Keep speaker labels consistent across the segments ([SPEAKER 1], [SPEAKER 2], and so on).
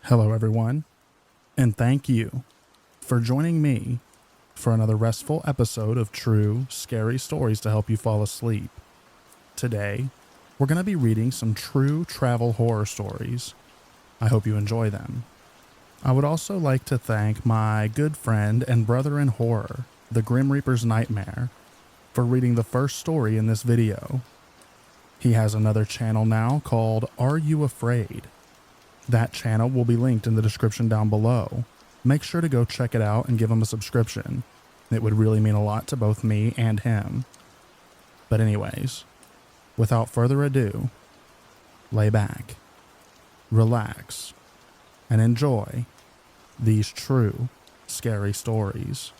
[SPEAKER 1] Hello, everyone, and thank you for joining me for another restful episode of true, scary stories to help you fall asleep. Today, we're going to be reading some true travel horror stories. I hope you enjoy them. I would also like to thank my good friend and brother in horror, the Grim Reaper's Nightmare, for reading the first story in this video. He has another channel now called Are You Afraid? That channel will be linked in the description down below. Make sure to go check it out and give him a subscription. It would really mean a lot to both me and him. But anyways, without further ado, lay back, relax, and enjoy these true, scary stories.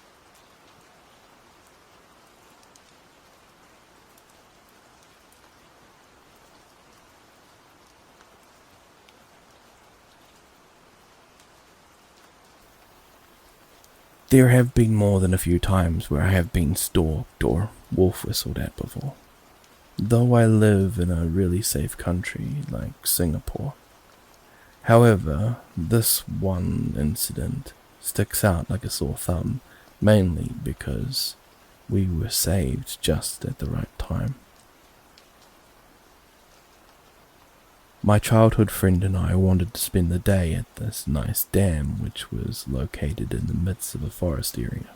[SPEAKER 2] There have been more than a few times where I have been stalked or wolf whistled at before, though I live in a really safe country like Singapore. However, this one incident sticks out like a sore thumb, mainly because we were saved just at the right time. My childhood friend and I wanted to spend the day at this nice dam which was located in the midst of a forest area.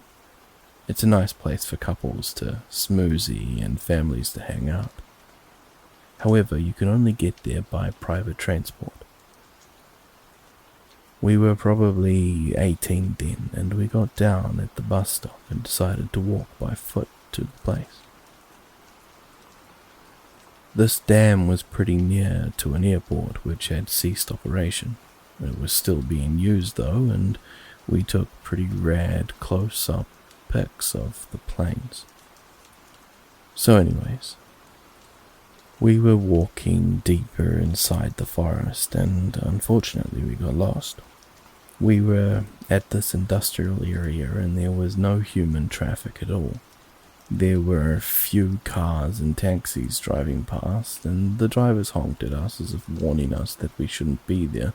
[SPEAKER 2] It's a nice place for couples to smoozy and families to hang out. However, you can only get there by private transport. We were probably 18 then, and we got down at the bus stop and decided to walk by foot to the place. This dam was pretty near to an airport which had ceased operation. It was still being used though, and we took pretty rad close-up pics of the planes. So anyways, we were walking deeper inside the forest and unfortunately we got lost. We were at this industrial area and there was no human traffic at all. There were a few cars and taxis driving past, and the drivers honked at us as if warning us that we shouldn't be there.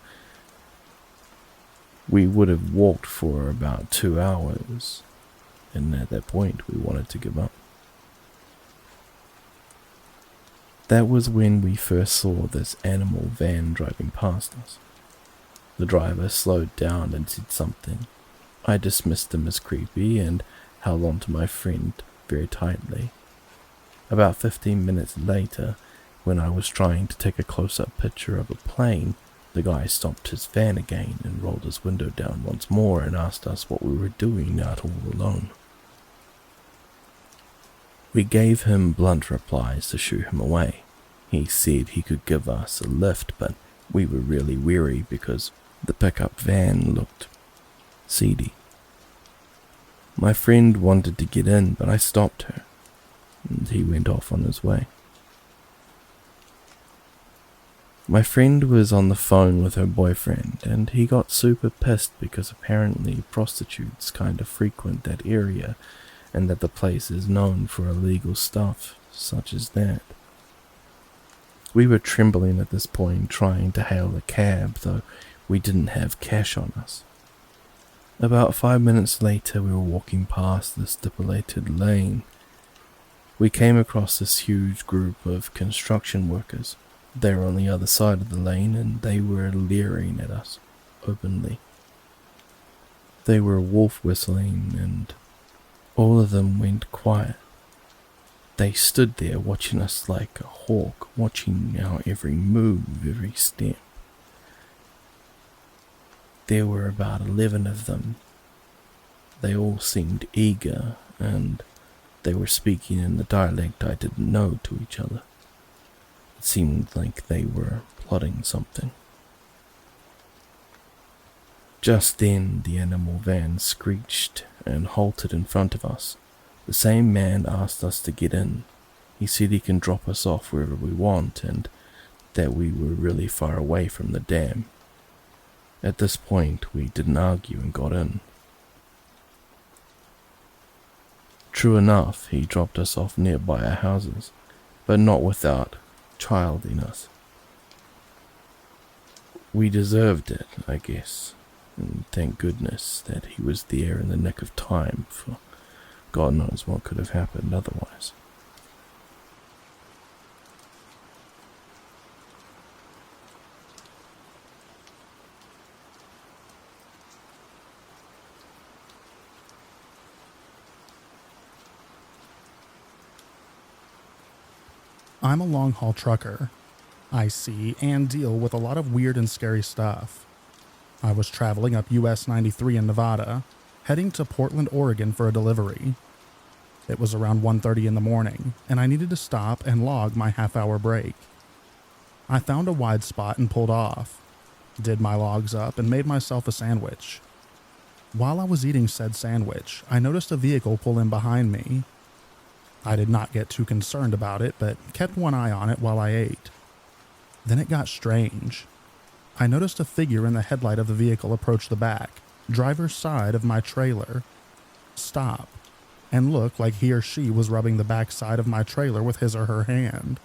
[SPEAKER 2] We would have walked for about 2 hours, and at that point we wanted to give up. That was when we first saw this animal van driving past us. The driver slowed down and said something. I dismissed him as creepy and held on to my friend very tightly. About 15 minutes later, when I was trying to take a close-up picture of a plane, the guy stopped his van again and rolled his window down once more and asked us what we were doing out all alone. We gave him blunt replies to shoo him away. He said he could give us a lift, but we were really weary because the pickup van looked seedy. My friend wanted to get in, but I stopped her, and he went off on his way. My friend was on the phone with her boyfriend, and he got super pissed because apparently prostitutes kind of frequent that area, and that the place is known for illegal stuff, such as that. We were trembling at this point, trying to hail a cab, though we didn't have cash on us. About 5 minutes later, we were walking past the stipulated lane. We came across this huge group of construction workers. They were on the other side of the lane, and they were leering at us openly. They were wolf whistling, and all of them went quiet. They stood there watching us like a hawk, watching our every move, every step. There were about 11 of them. They all seemed eager, and they were speaking in the dialect I didn't know to each other. It seemed like they were plotting something. Just then, the animal van screeched and halted in front of us. The same man asked us to get in. He said he can drop us off wherever we want, and that we were really far away from the dam. At this point, we didn't argue and got in. True enough, he dropped us off nearby our houses, but not without childing us. We deserved it, I guess. And thank goodness that he was there in the nick of time, for God knows what could have happened otherwise.
[SPEAKER 1] I'm a long-haul trucker. I see and deal with a lot of weird and scary stuff. I was traveling up US 93 in Nevada, heading to Portland, Oregon for a delivery. It was around 1:30 in the morning, and I needed to stop and log my half-hour break. I found a wide spot and pulled off, did my logs up, and made myself a sandwich. While I was eating said sandwich, I noticed a vehicle pull in behind me. I did not get too concerned about it, but kept one eye on it while I ate. Then it got strange. I noticed a figure in the headlight of the vehicle approach the back, driver's side of my trailer, stop, and look like he or she was rubbing the back side of my trailer with his or her hand.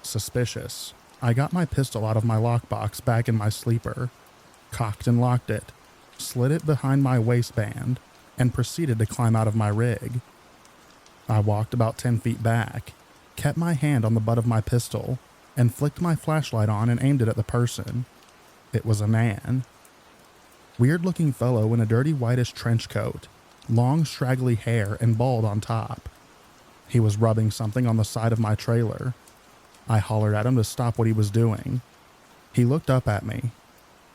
[SPEAKER 1] Suspicious. I got my pistol out of my lockbox back in my sleeper, cocked and locked it, slid it behind my waistband, and proceeded to climb out of my rig. I walked about 10 feet back, kept my hand on the butt of my pistol, and flicked my flashlight on and aimed it at the person. It was a man. Weird-looking fellow in a dirty whitish trench coat, long straggly hair and bald on top. He was rubbing something on the side of my trailer. I hollered at him to stop what he was doing. He looked up at me,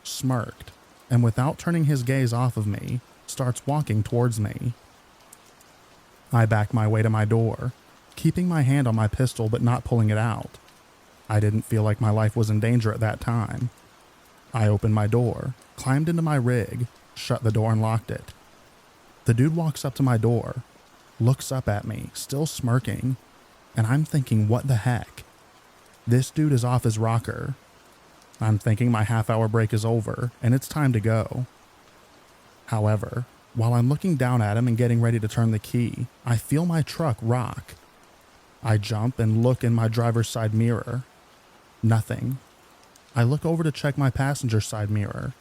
[SPEAKER 1] smirked, and without turning his gaze off of me, starts walking towards me. I backed my way to my door, keeping my hand on my pistol but not pulling it out. I didn't feel like my life was in danger at that time. I opened my door, climbed into my rig, shut the door and locked it. The dude walks up to my door, looks up at me, still smirking, and I'm thinking, what the heck? This dude is off his rocker. I'm thinking my half-hour break is over and it's time to go. However, while I'm looking down at him and getting ready to turn the key, I feel my truck rock. I jump and look in my driver's side mirror. Nothing. I look over to check my passenger side mirror.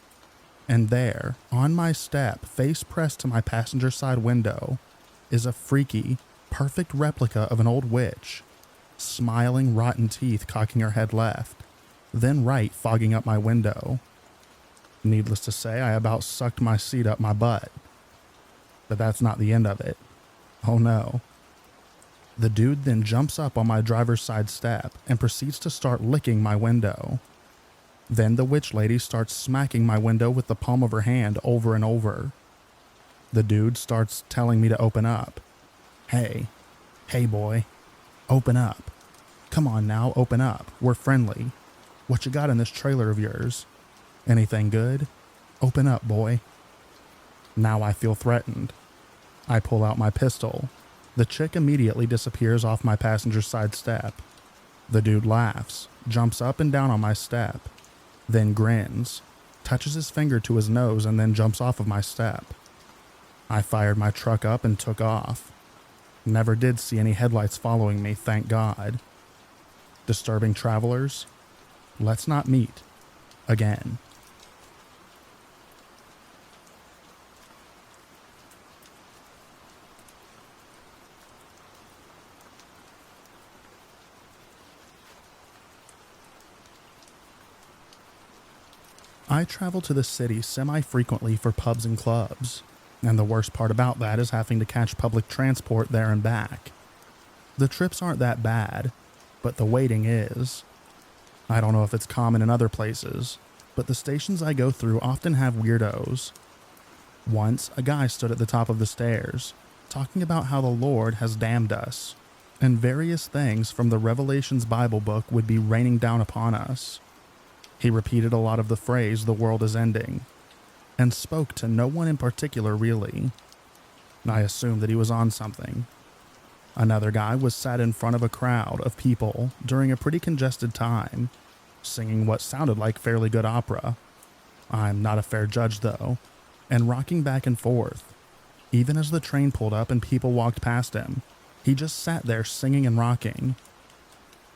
[SPEAKER 1] And there, on my step, face pressed to my passenger side window, is a freaky, perfect replica of an old witch, smiling rotten teeth cocking her head left, then right fogging up my window. Needless to say, I about sucked my seat up my butt. But that's not the end of it. Oh no. The dude then jumps up on my driver's side step and proceeds to start licking my window. Then the witch lady starts smacking my window with the palm of her hand over and over. The dude starts telling me to open up. Hey boy, open up. Come on now, open up. We're friendly. What you got in this trailer of yours? Anything good? Open up, boy. Now I feel threatened. I pull out my pistol. The chick immediately disappears off my passenger side step. The dude laughs, jumps up and down on my step, then grins, touches his finger to his nose and then jumps off of my step. I fired my truck up and took off. Never did see any headlights following me, thank God. Disturbing travelers, let's not meet again. I travel to the city semi-frequently for pubs and clubs, and the worst part about that is having to catch public transport there and back. The trips aren't that bad, but the waiting is. I don't know if it's common in other places, but the stations I go through often have weirdos. Once, a guy stood at the top of the stairs, talking about how the Lord has damned us, and various things from the Revelations Bible book would be raining down upon us. He repeated a lot of the phrase, "the world is ending," and spoke to no one in particular really. I assumed that he was on something. Another guy was sat in front of a crowd of people during a pretty congested time, singing what sounded like fairly good opera. I'm not a fair judge though, and rocking back and forth. Even as the train pulled up and people walked past him, he just sat there singing and rocking.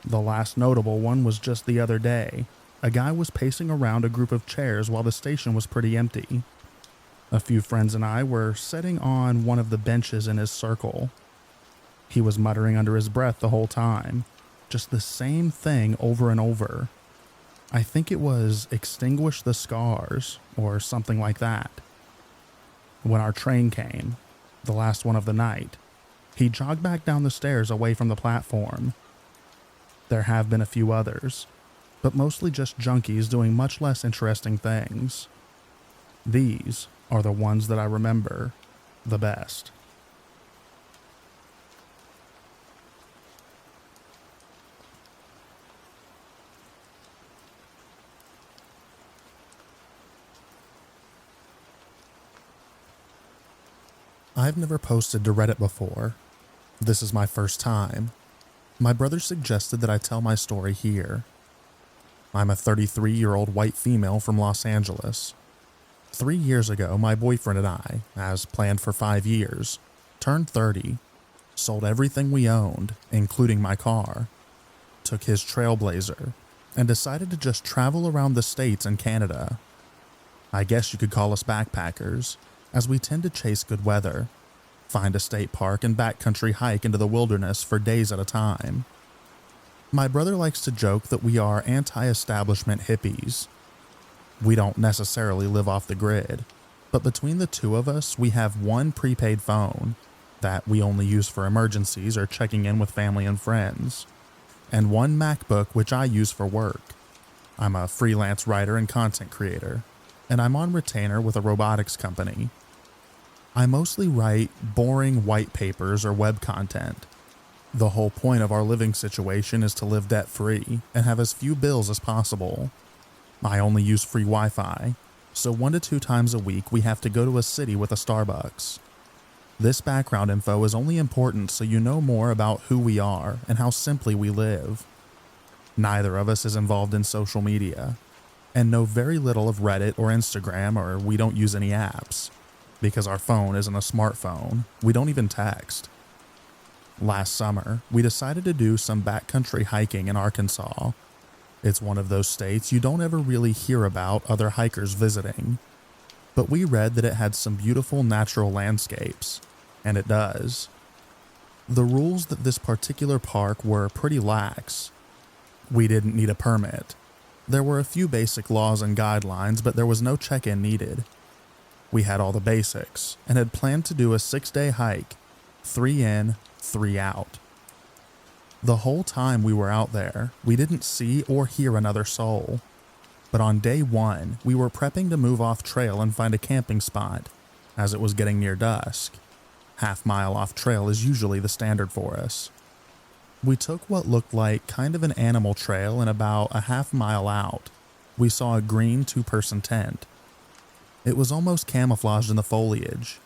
[SPEAKER 1] The last notable one was just the other day. a guy was pacing around a group of chairs while the station was pretty empty. A few friends and I were sitting on one of the benches in his circle. He was muttering under his breath the whole time, just the same thing over and over. I think it was "extinguish the scars" or something like that. When our train came, the last one of the night, he jogged back down the stairs away from the platform. There have been a few others, but mostly just junkies doing much less interesting things. These are the ones that I remember the best. I've never posted to Reddit before. This is my first time. My brother suggested that I tell my story here. I'm a 33-year-old white female from Los Angeles. 3 years ago, my boyfriend and I, as planned for 5 years, turned 30, sold everything we owned, including my car, took his Trailblazer, and decided to just travel around the States and Canada. I guess you could call us backpackers, as we tend to chase good weather, find a state park and backcountry hike into the wilderness for days at a time. My brother likes to joke that we are anti-establishment hippies. We don't necessarily live off the grid, but between the two of us, we have one prepaid phone that we only use for emergencies or checking in with family and friends, and one MacBook which I use for work. I'm a freelance writer and content creator, and I'm on retainer with a robotics company. I mostly write boring white papers or web content. The whole point of our living situation is to live debt-free and have as few bills as possible. I only use free Wi-Fi, so 1 to 2 times a week we have to go to a city with a Starbucks. This background info is only important so you know more about who we are and how simply we live. Neither of us is involved in social media, and know very little of Reddit or Instagram, or we don't use any apps. Because our phone isn't a smartphone, we don't even text. Last summer, we decided to do some backcountry hiking in Arkansas. It's one of those states you don't ever really hear about other hikers visiting. But we read that it had some beautiful natural landscapes, and it does. The rules that this particular park were pretty lax. We didn't need a permit. There were a few basic laws and guidelines, but there was no check-in needed. We had all the basics, and had planned to do a 6-day hike, 3 in, 3 out. The whole time we were out there, we didn't see or hear another soul. But on day 1, we were prepping to move off trail and find a camping spot, as it was getting near dusk. Half-mile off trail is usually the standard for us. We took what looked like kind of an animal trail, and about a half-mile out, we saw a green 2-person tent. It was almost camouflaged in the foliage,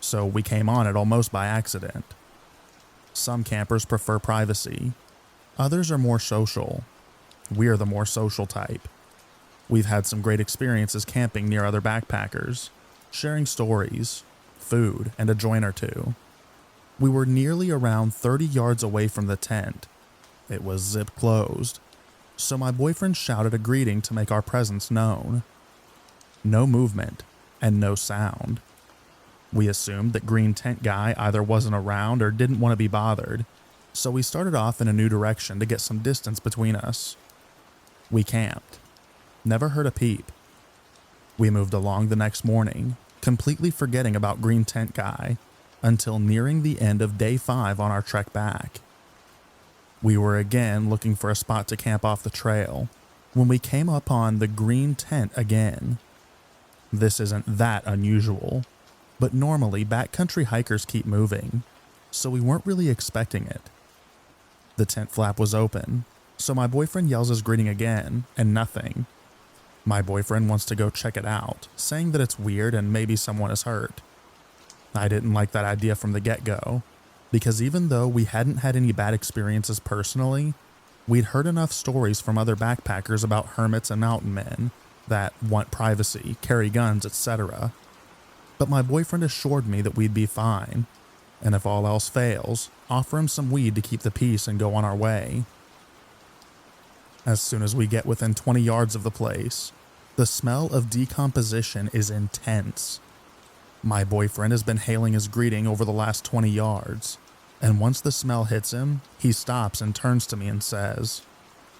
[SPEAKER 1] so we came on it almost by accident. Some campers prefer privacy. Others are more social. We are the more social type. We've had some great experiences camping near other backpackers, sharing stories, food, and a joint or two. We were nearly around 30 yards away from the tent. It was zip closed, so my boyfriend shouted a greeting to make our presence known. No movement, and no sound. We assumed that green tent guy either wasn't around or didn't want to be bothered, so we started off in a new direction to get some distance between us. We camped. Never heard a peep. We moved along the next morning, completely forgetting about green tent guy, until nearing the end of day 5 on our trek back. We were again looking for a spot to camp off the trail, when we came upon the green tent again. This isn't that unusual, but normally backcountry hikers keep moving, so we weren't really expecting it. The tent flap was open, so my boyfriend yells his greeting again, and nothing. My boyfriend wants to go check it out, saying that it's weird and maybe someone is hurt. I didn't like that idea from the get-go, because even though we hadn't had any bad experiences personally, we'd heard enough stories from other backpackers about hermits and mountain men that want privacy, carry guns, etc. But my boyfriend assured me that we'd be fine, and if all else fails, offer him some weed to keep the peace and go on our way. As soon as we get within 20 yards of the place, the smell of decomposition is intense. My boyfriend has been hailing his greeting over the last 20 yards, and once the smell hits him, he stops and turns to me and says,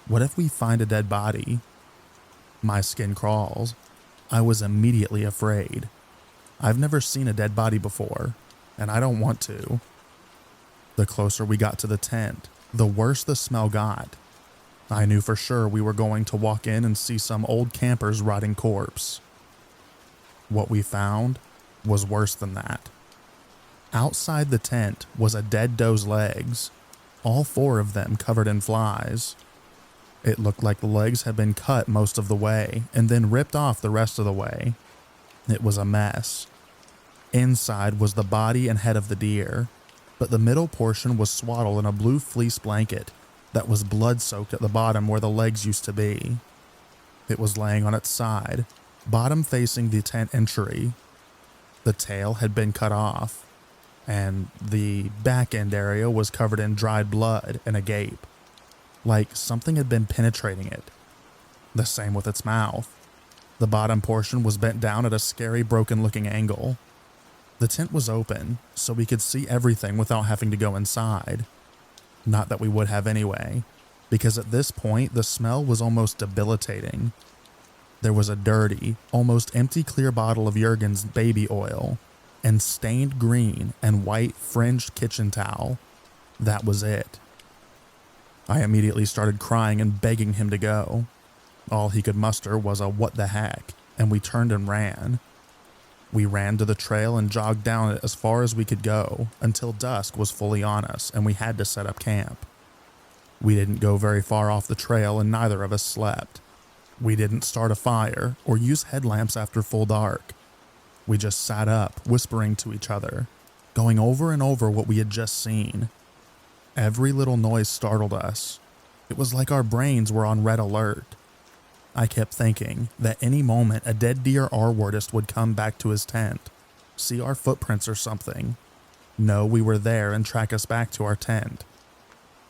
[SPEAKER 1] "What if we find a dead body?" My skin crawls. I was immediately afraid. I've never seen a dead body before, and I don't want to. The closer we got to the tent, the worse the smell got. I knew for sure we were going to walk in and see some old camper's rotting corpse. What we found was worse than that. Outside the tent was a dead doe's legs, all 4 of them covered in flies. It looked like the legs had been cut most of the way and then ripped off the rest of the way. It was a mess. Inside was the body and head of the deer, but the middle portion was swaddled in a blue fleece blanket that was blood-soaked at the bottom where the legs used to be. It was laying on its side, bottom facing the tent entry. The tail had been cut off, and the back end area was covered in dried blood and a gape, like something had been penetrating it. The same with its mouth. The bottom portion was bent down at a scary broken-looking angle. The tent was open, so we could see everything without having to go inside. Not that we would have anyway, because at this point the smell was almost debilitating. There was a dirty, almost empty clear bottle of Jergens baby oil, and stained green and white fringed kitchen towel. That was it. I immediately started crying and begging him to go. All he could muster was a "what the heck," and we turned and ran. We ran to the trail and jogged down it as far as we could go until dusk was fully on us and we had to set up camp. We didn't go very far off the trail and neither of us slept. We didn't start a fire or use headlamps after full dark. We just sat up, whispering to each other, going over and over what we had just seen. Every little noise startled us. It was like our brains were on red alert. I kept thinking that any moment a dead deer R-wordist would come back to his tent, see our footprints or something, know we were there and track us back to our tent.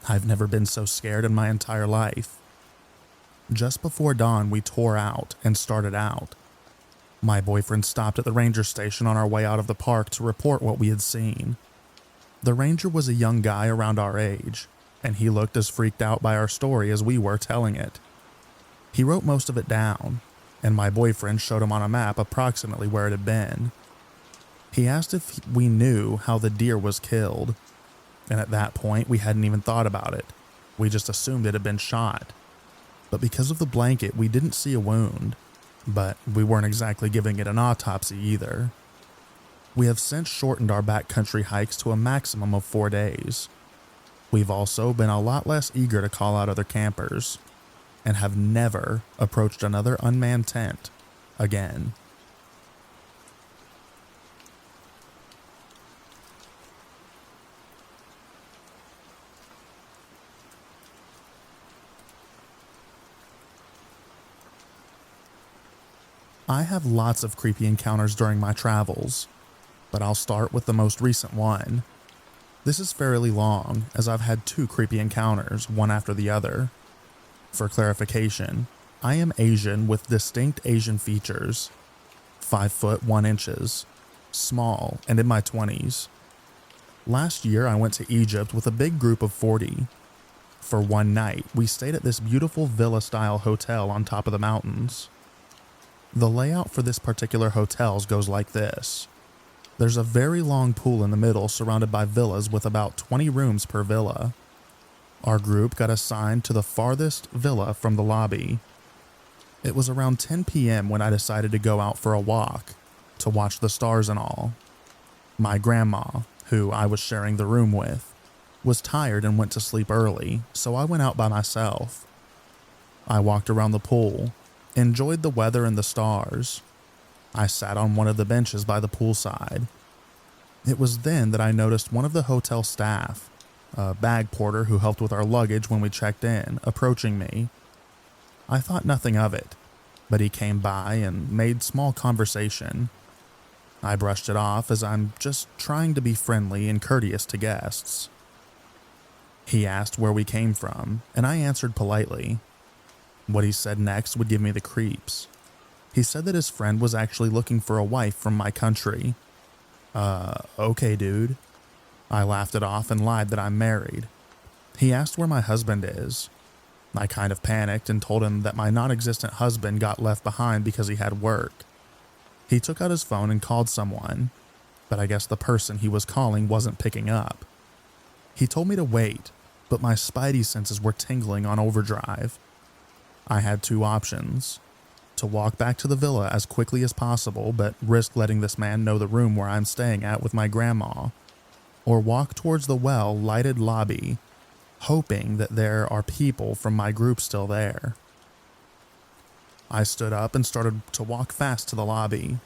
[SPEAKER 1] I've never been so scared in my entire life. Just before dawn, we tore out and started out. My boyfriend stopped at the ranger station on our way out of the park to report what we had seen. The ranger was a young guy around our age, and he looked as freaked out by our story as we were telling it. He wrote most of it down, and my boyfriend showed him on a map approximately where it had been. He asked if we knew how the deer was killed, and at that point we hadn't even thought about it. We just assumed it had been shot. But because of the blanket, we didn't see a wound, but we weren't exactly giving it an autopsy either. We have since shortened our backcountry hikes to a maximum of 4 days. We've also been a lot less eager to call out other campers, and have never approached another unmanned tent again. I have lots of creepy encounters during my travels, but I'll start with the most recent one. This is fairly long, as I've had 2 creepy encounters, one after the other. For clarification, I am Asian with distinct Asian features, 5 foot 1 inches, small and in my 20s. Last year I went to Egypt with a big group of 40. For one night, we stayed at this beautiful villa-style hotel on top of the mountains. The layout for this particular hotel goes like this. There's a very long pool in the middle surrounded by villas with about 20 rooms per villa. Our group got assigned to the farthest villa from the lobby. It was around 10 p.m. when I decided to go out for a walk, to watch the stars and all. My grandma, who I was sharing the room with, was tired and went to sleep early, so I went out by myself. I walked around the pool, enjoyed the weather and the stars. I sat on one of the benches by the poolside. It was then that I noticed one of the hotel staff, a bag porter who helped with our luggage when we checked in, approaching me. I thought nothing of it, but he came by and made small conversation. I brushed it off as I'm just trying to be friendly and courteous to guests. He asked where we came from, and I answered politely. What he said next would give me the creeps. He said that his friend was actually looking for a wife from my country. Okay, dude. I laughed it off and lied that I'm married. He asked where my husband is. I kind of panicked and told him that my non-existent husband got left behind because he had work. He took out his phone and called someone, but I guess the person he was calling wasn't picking up. He told me to wait, but my spidey senses were tingling on overdrive. I had two options: to walk back to the villa as quickly as possible but risk letting this man know the room where I'm staying at with my grandma, or walk towards the well-lighted lobby, hoping that there are people from my group still there. I stood up and started to walk fast to the lobby.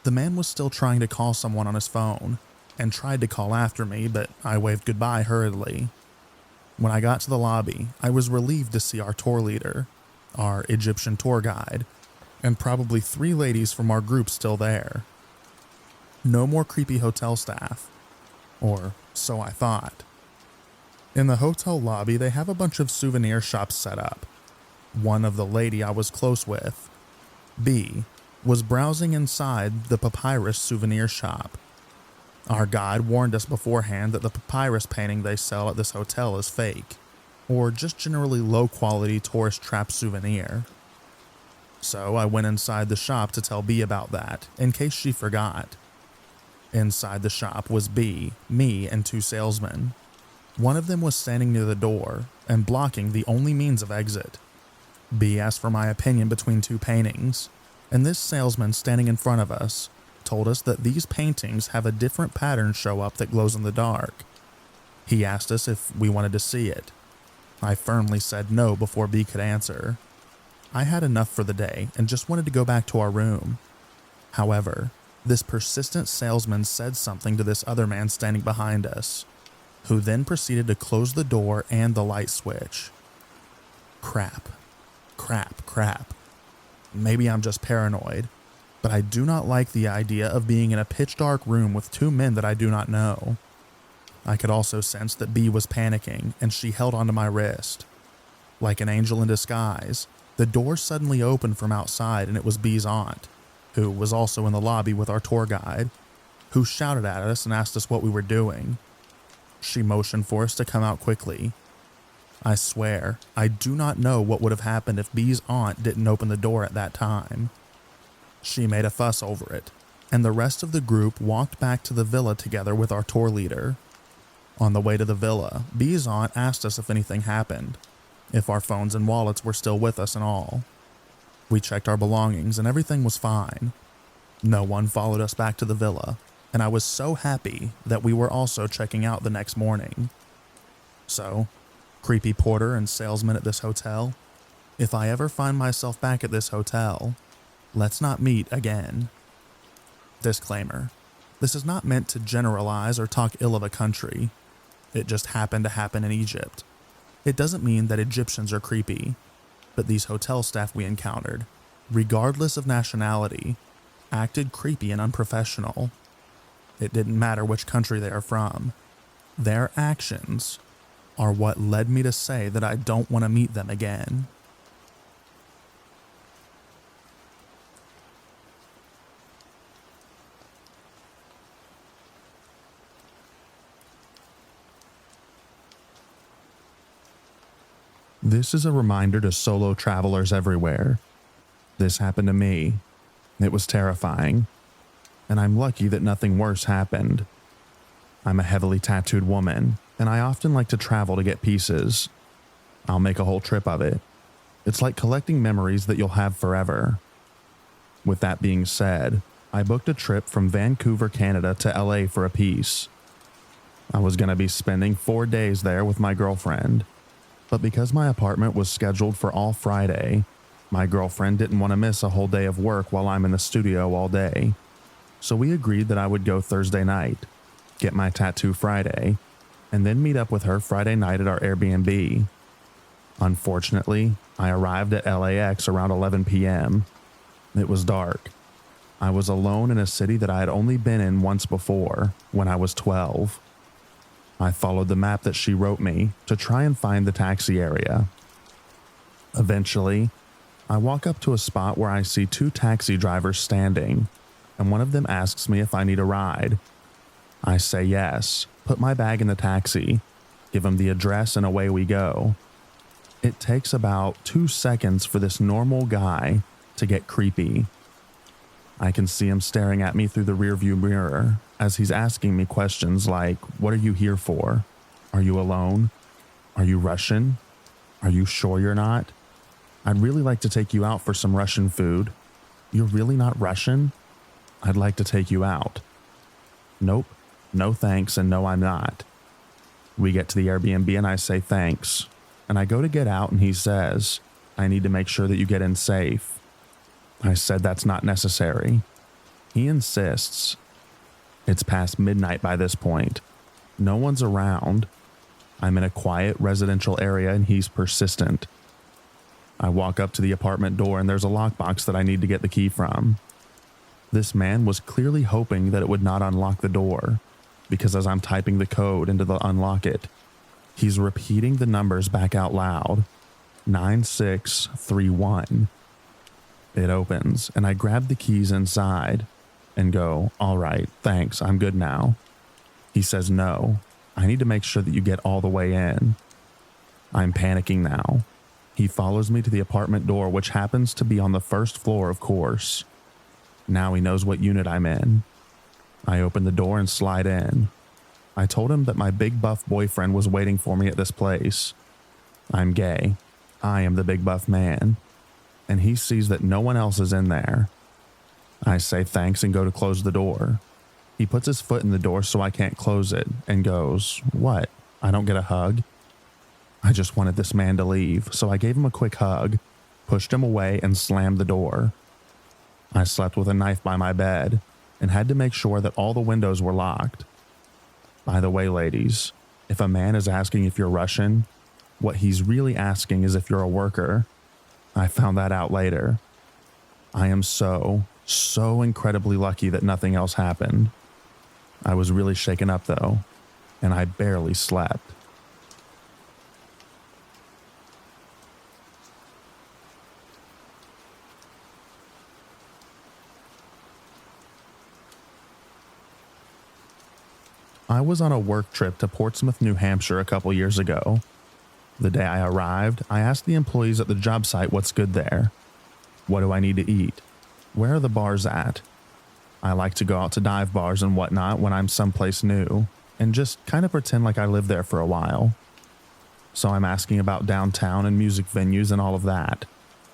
[SPEAKER 1] The man was still trying to call someone on his phone and tried to call after me, but I waved goodbye hurriedly. When I got to the lobby, I was relieved to see our tour leader, our Egyptian tour guide, and probably 3 ladies from our group still there. No more creepy hotel staff, or so I thought. In the hotel lobby, they have a bunch of souvenir shops set up. One of the lady I was close with, B, was browsing inside the papyrus souvenir shop. Our guide warned us beforehand that the papyrus painting they sell at this hotel is fake, or just generally low-quality tourist trap souvenir. So I went inside the shop to tell B about that, in case she forgot. Inside the shop was B, me, and 2 salesmen. One of them was standing near the door and blocking the only means of exit. B asked for my opinion between 2 paintings, and this salesman standing in front of us told us that these paintings have a different pattern show up that glows in the dark. He asked us if we wanted to see it. I firmly said no before B could answer. I had enough for the day and just wanted to go back to our room. However, this persistent salesman said something to this other man standing behind us, who then proceeded to close the door and the light switch. Crap. Maybe I'm just paranoid, but I do not like the idea of being in a pitch dark room with 2 men that I do not know. I could also sense that B was panicking, and she held onto my wrist. Like an angel in disguise, the door suddenly opened from outside, and it was B's aunt, who was also in the lobby with our tour guide, who shouted at us and asked us what we were doing. She motioned for us to come out quickly. I swear, I do not know what would have happened if B's aunt didn't open the door at that time. She made a fuss over it, and the rest of the group walked back to the villa together with our tour leader. On the way to the villa, B's aunt asked us if anything happened, if our phones and wallets were still with us and all. We checked our belongings and everything was fine. No one followed us back to the villa, and I was so happy that we were also checking out the next morning. So, creepy porter and salesman at this hotel, if I ever find myself back at this hotel, let's not meet again. Disclaimer: this is not meant to generalize or talk ill of a country. It just happened to happen in Egypt. It doesn't mean that Egyptians are creepy, but these hotel staff we encountered, regardless of nationality, acted creepy and unprofessional. It didn't matter which country they are from. Their actions are what led me to say that I don't want to meet them again. This is a reminder to solo travelers everywhere. This happened to me. It was terrifying, and I'm lucky that nothing worse happened. I'm a heavily tattooed woman, and I often like to travel to get pieces. I'll make a whole trip of it. It's like collecting memories that you'll have forever. With that being said, I booked a trip from Vancouver, Canada to LA for a piece. I was going to be spending 4 days there with my girlfriend, but because my apartment was scheduled for all Friday, my girlfriend didn't want to miss a whole day of work while I'm in the studio all day. So we agreed that I would go Thursday night, get my tattoo Friday, and then meet up with her Friday night at our Airbnb. Unfortunately, I arrived at LAX around 11 p.m. It was dark. I was alone in a city that I had only been in once before, when I was 12. I followed the map that she wrote me to try and find the taxi area. Eventually, I walk up to a spot where I see two taxi drivers standing, and one of them asks me if I need a ride. I say yes, put my bag in the taxi, give him the address, and away we go. It takes about 2 seconds for this normal guy to get creepy. I can see him staring at me through the rearview mirror as he's asking me questions like, "What are you here for? Are you alone? Are you Russian? Are you sure you're not? I'd really like to take you out for some Russian food. You're really not Russian? I'd like to take you out." Nope, no thanks, and no I'm not. We get to the Airbnb and I say thanks, and I go to get out and he says, "I need to make sure that you get in safe." I said that's not necessary. He insists. It's past midnight by this point. No one's around. I'm in a quiet residential area and he's persistent. I walk up to the apartment door and there's a lockbox that I need to get the key from. This man was clearly hoping that it would not unlock the door, because as I'm typing the code into the unlock it, he's repeating the numbers back out loud. 9631. It opens, and I grab the keys inside and go, "All right, thanks, I'm good now." He says, "No, I need to make sure that you get all the way in." I'm panicking now. He follows me to the apartment door, which happens to be on the first floor, of course. Now he knows what unit I'm in. I open the door and slide in. I told him that my big buff boyfriend was waiting for me at this place. I'm gay. I am the big buff man. And he sees that no one else is in there. I say thanks and go to close the door. He puts his foot in the door so I can't close it and goes, "What? I don't get a hug?" I just wanted this man to leave, so I gave him a quick hug, pushed him away, and slammed the door. I slept with a knife by my bed and had to make sure that all the windows were locked. By the way, ladies, if a man is asking if you're Russian, what he's really asking is if you're a worker. I found that out later. I am so incredibly lucky that nothing else happened. I was really shaken up though, and I barely slept. I was on a work trip to Portsmouth, New Hampshire a couple years ago. The day I arrived, I asked the employees at the job site what's good there. What do I need to eat? Where are the bars at? I like to go out to dive bars and whatnot when I'm someplace new, and just kind of pretend like I lived there for a while. So I'm asking about downtown and music venues and all of that,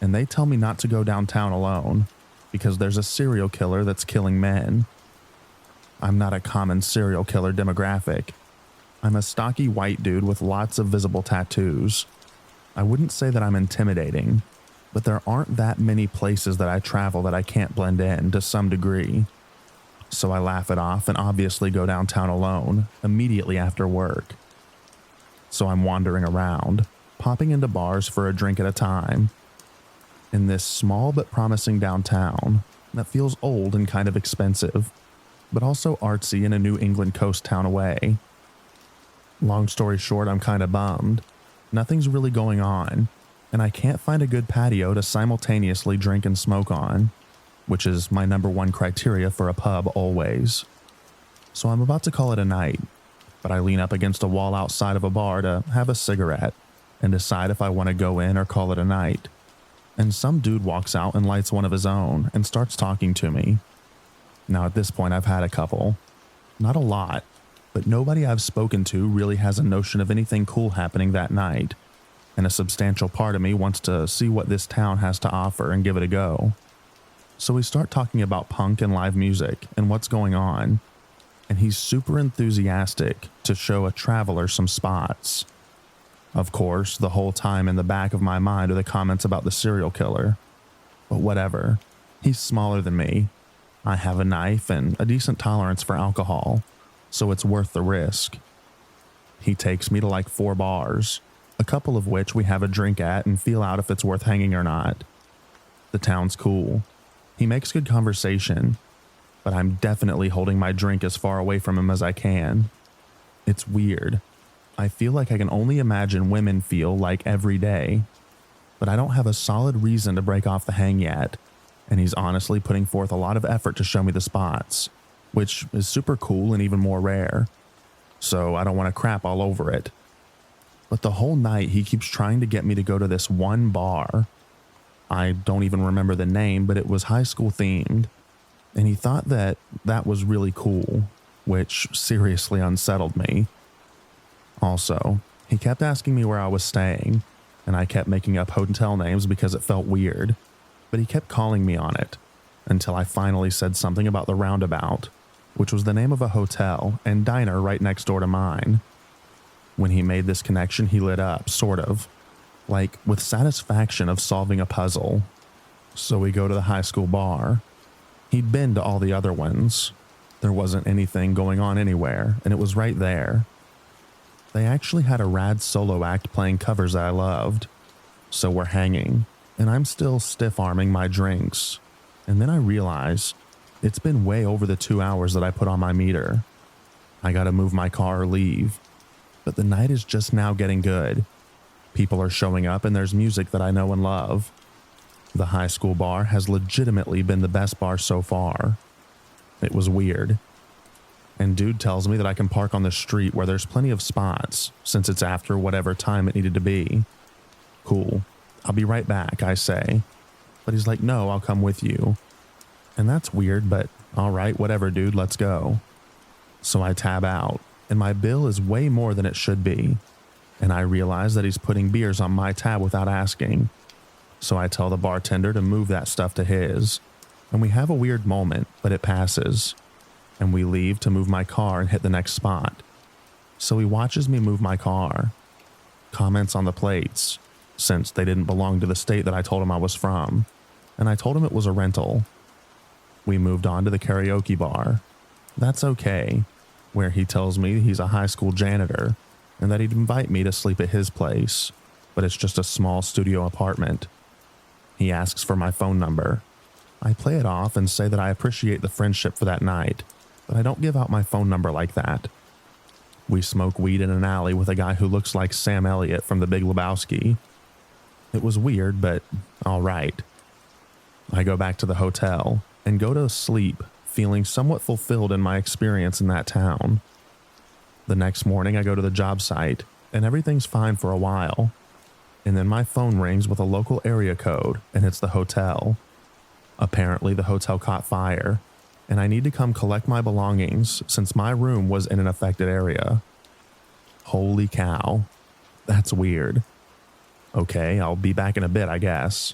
[SPEAKER 1] and they tell me not to go downtown alone, because there's a serial killer that's killing men. I'm not a common serial killer demographic. I'm a stocky white dude with lots of visible tattoos. I wouldn't say that I'm intimidating, but there aren't that many places that I travel that I can't blend in to some degree. So I laugh it off and obviously go downtown alone immediately after work. So I'm wandering around, popping into bars for a drink at a time. In this small but promising downtown that feels old and kind of expensive, but also artsy in a New England coast town away. Long story short, I'm kind of bummed. Nothing's really going on, and I can't find a good patio to simultaneously drink and smoke on, which is my number one criteria for a pub always. So I'm about to call it a night, but I lean up against a wall outside of a bar to have a cigarette and decide if I want to go in or call it a night. And some dude walks out and lights one of his own and starts talking to me. Now at this point I've had a couple. Not a lot, but nobody I've spoken to really has a notion of anything cool happening that night, and a substantial part of me wants to see what this town has to offer and give it a go. So we start talking about punk and live music and what's going on, and he's super enthusiastic to show a traveler some spots. Of course, the whole time in the back of my mind are the comments about the serial killer. But whatever, he's smaller than me. I have a knife and a decent tolerance for alcohol, so it's worth the risk. He takes me to like 4 bars, a couple of which we have a drink at and feel out if it's worth hanging or not. The town's cool. He makes good conversation, but I'm definitely holding my drink as far away from him as I can. It's weird. I feel like I can only imagine women feel like every day. but I don't have a solid reason to break off the hang yet, and he's honestly putting forth a lot of effort to show me the spots, which is super cool and even more rare. So I don't want to crap all over it. But the whole night he keeps trying to get me to go to this one bar. I don't even remember the name, but it was high school themed, and he thought that that was really cool, which seriously unsettled me. Also, he kept asking me where I was staying, and I kept making up hotel names because it felt weird, but he kept calling me on it until I finally said something about the Roundabout, which was the name of a hotel and diner right next door to mine. When he made this connection, he lit up, sort of, like with satisfaction of solving a puzzle. So we go to the high school bar. He'd been to all the other ones. There wasn't anything going on anywhere, and it was right there. They actually had a rad solo act playing covers that I loved. So we're hanging, and I'm still stiff-arming my drinks. And then I realize it's been way over the 2 hours that I put on my meter. I gotta move my car or leave. But the night is just now getting good. People are showing up and there's music that I know and love. The high school bar has legitimately been the best bar so far. It was weird. And dude tells me that I can park on the street where there's plenty of spots since it's after whatever time it needed to be. Cool. I'll be right back, I say. But he's like, no, I'll come with you. And that's weird, but all right, whatever, dude, let's go. So I tab out, and my bill is way more than it should be. And I realize that he's putting beers on my tab without asking. So I tell the bartender to move that stuff to his. And we have a weird moment, but it passes. And we leave to move my car and hit the next spot. So he watches me move my car. Comments on the plates, since they didn't belong to the state that I told him I was from. And I told him it was a rental. We moved on to the karaoke bar. That's okay, where he tells me he's a high school janitor and that he'd invite me to sleep at his place, but it's just a small studio apartment. He asks for my phone number. I play it off and say that I appreciate the friendship for that night, but I don't give out my phone number like that. We smoke weed in an alley with a guy who looks like Sam Elliott from The Big Lebowski. It was weird, but all right. I go back to the hotel and go to sleep, feeling somewhat fulfilled in my experience in that town. The next morning I go to the job site and everything's fine for a while. And then my phone rings with a local area code and it's the hotel. Apparently the hotel caught fire and I need to come collect my belongings since my room was in an affected area. Holy cow. That's weird. Okay, I'll be back in a bit, I guess.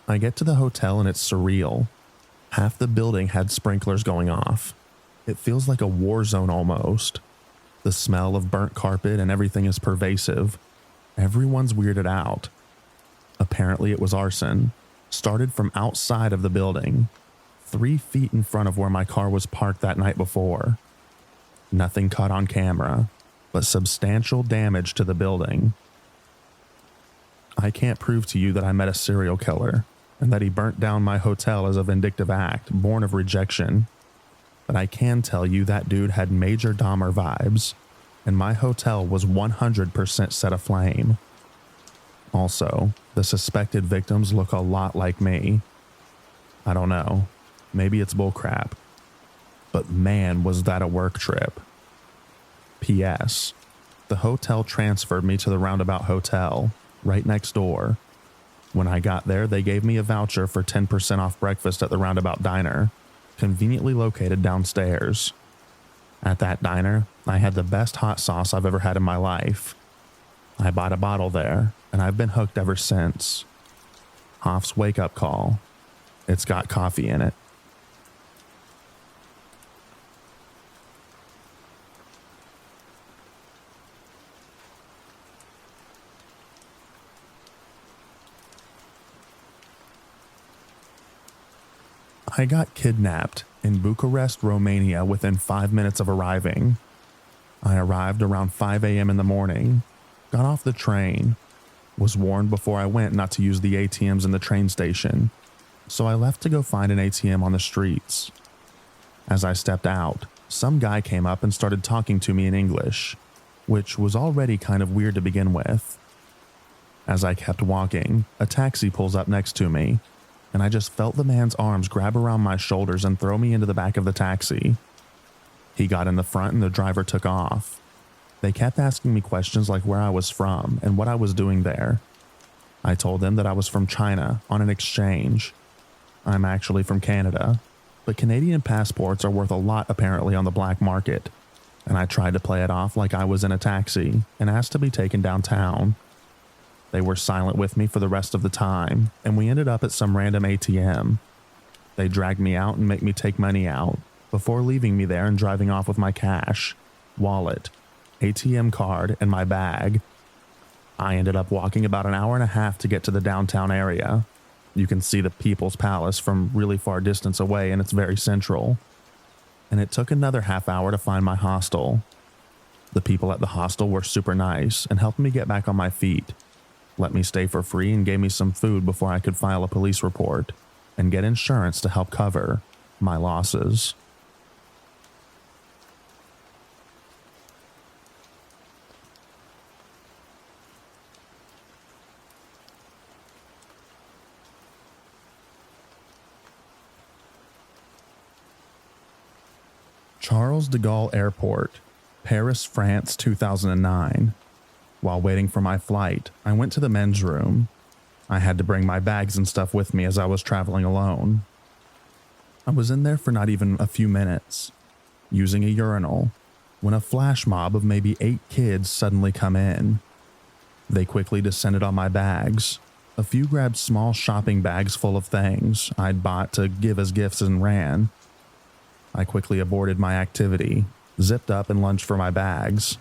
[SPEAKER 1] I get to the hotel and it's surreal. Half the building had sprinklers going off. It feels like a war zone almost. The smell of burnt carpet and everything is pervasive. Everyone's weirded out. Apparently it was arson. Started from outside of the building, 3 feet in front of where my car was parked that night before. Nothing caught on camera, but substantial damage to the building. I can't prove to you that I met a serial killer and that he burnt down my hotel as a vindictive act born of rejection. But I can tell you that dude had major Dahmer vibes, and my hotel was 100% set aflame. Also, the suspected victims look a lot like me. I don't know, maybe it's bullcrap. But man, was that a work trip. P.S. The hotel transferred me to the Roundabout Hotel, right next door. When I got there, they gave me a voucher for 10% off breakfast at the Roundabout Diner, conveniently located downstairs. At that diner, I had the best hot sauce I've ever had in my life. I bought a bottle there, and I've been hooked ever since. Hoff's wake-up call. It's got coffee in it. I got kidnapped in Bucharest, Romania within 5 minutes of arriving. I arrived around 5 a.m. in the morning, got off the train, was warned before I went not to use the ATMs in the train station, so I left to go find an ATM on the streets. As I stepped out, some guy came up and started talking to me in English, which was already kind of weird to begin with. As I kept walking, a taxi pulls up next to me, and I just felt the man's arms grab around my shoulders and throw me into the back of the taxi. He got in the front and the driver took off. They kept asking me questions like where I was from and what I was doing there. I told them that I was from China on an exchange. I'm actually from Canada, but Canadian passports are worth a lot apparently on the black market, and I tried to play it off like I was in a taxi and asked to be taken downtown. They were silent with me for the rest of the time, and we ended up at some random ATM. They dragged me out and made me take money out before leaving me there and driving off with my cash, wallet, ATM card, and my bag. I ended up walking about an hour and a half to get to the downtown area. You can see the People's Palace from really far distance away, and it's very central. And it took another half hour to find my hostel. The people at the hostel were super nice and helped me get back on my feet, let me stay for free, and gave me some food before I could file a police report and get insurance to help cover my losses. Charles de Gaulle Airport, Paris, France, 2009. While waiting for my flight, I went to the men's room. I had to bring my bags and stuff with me as I was traveling alone. I was in there for not even a few minutes, using a urinal, when a flash mob of maybe 8 kids suddenly come in. They quickly descended on my bags. A few grabbed small shopping bags full of things I'd bought to give as gifts and ran. I quickly aborted my activity, zipped up and lunged for my bags.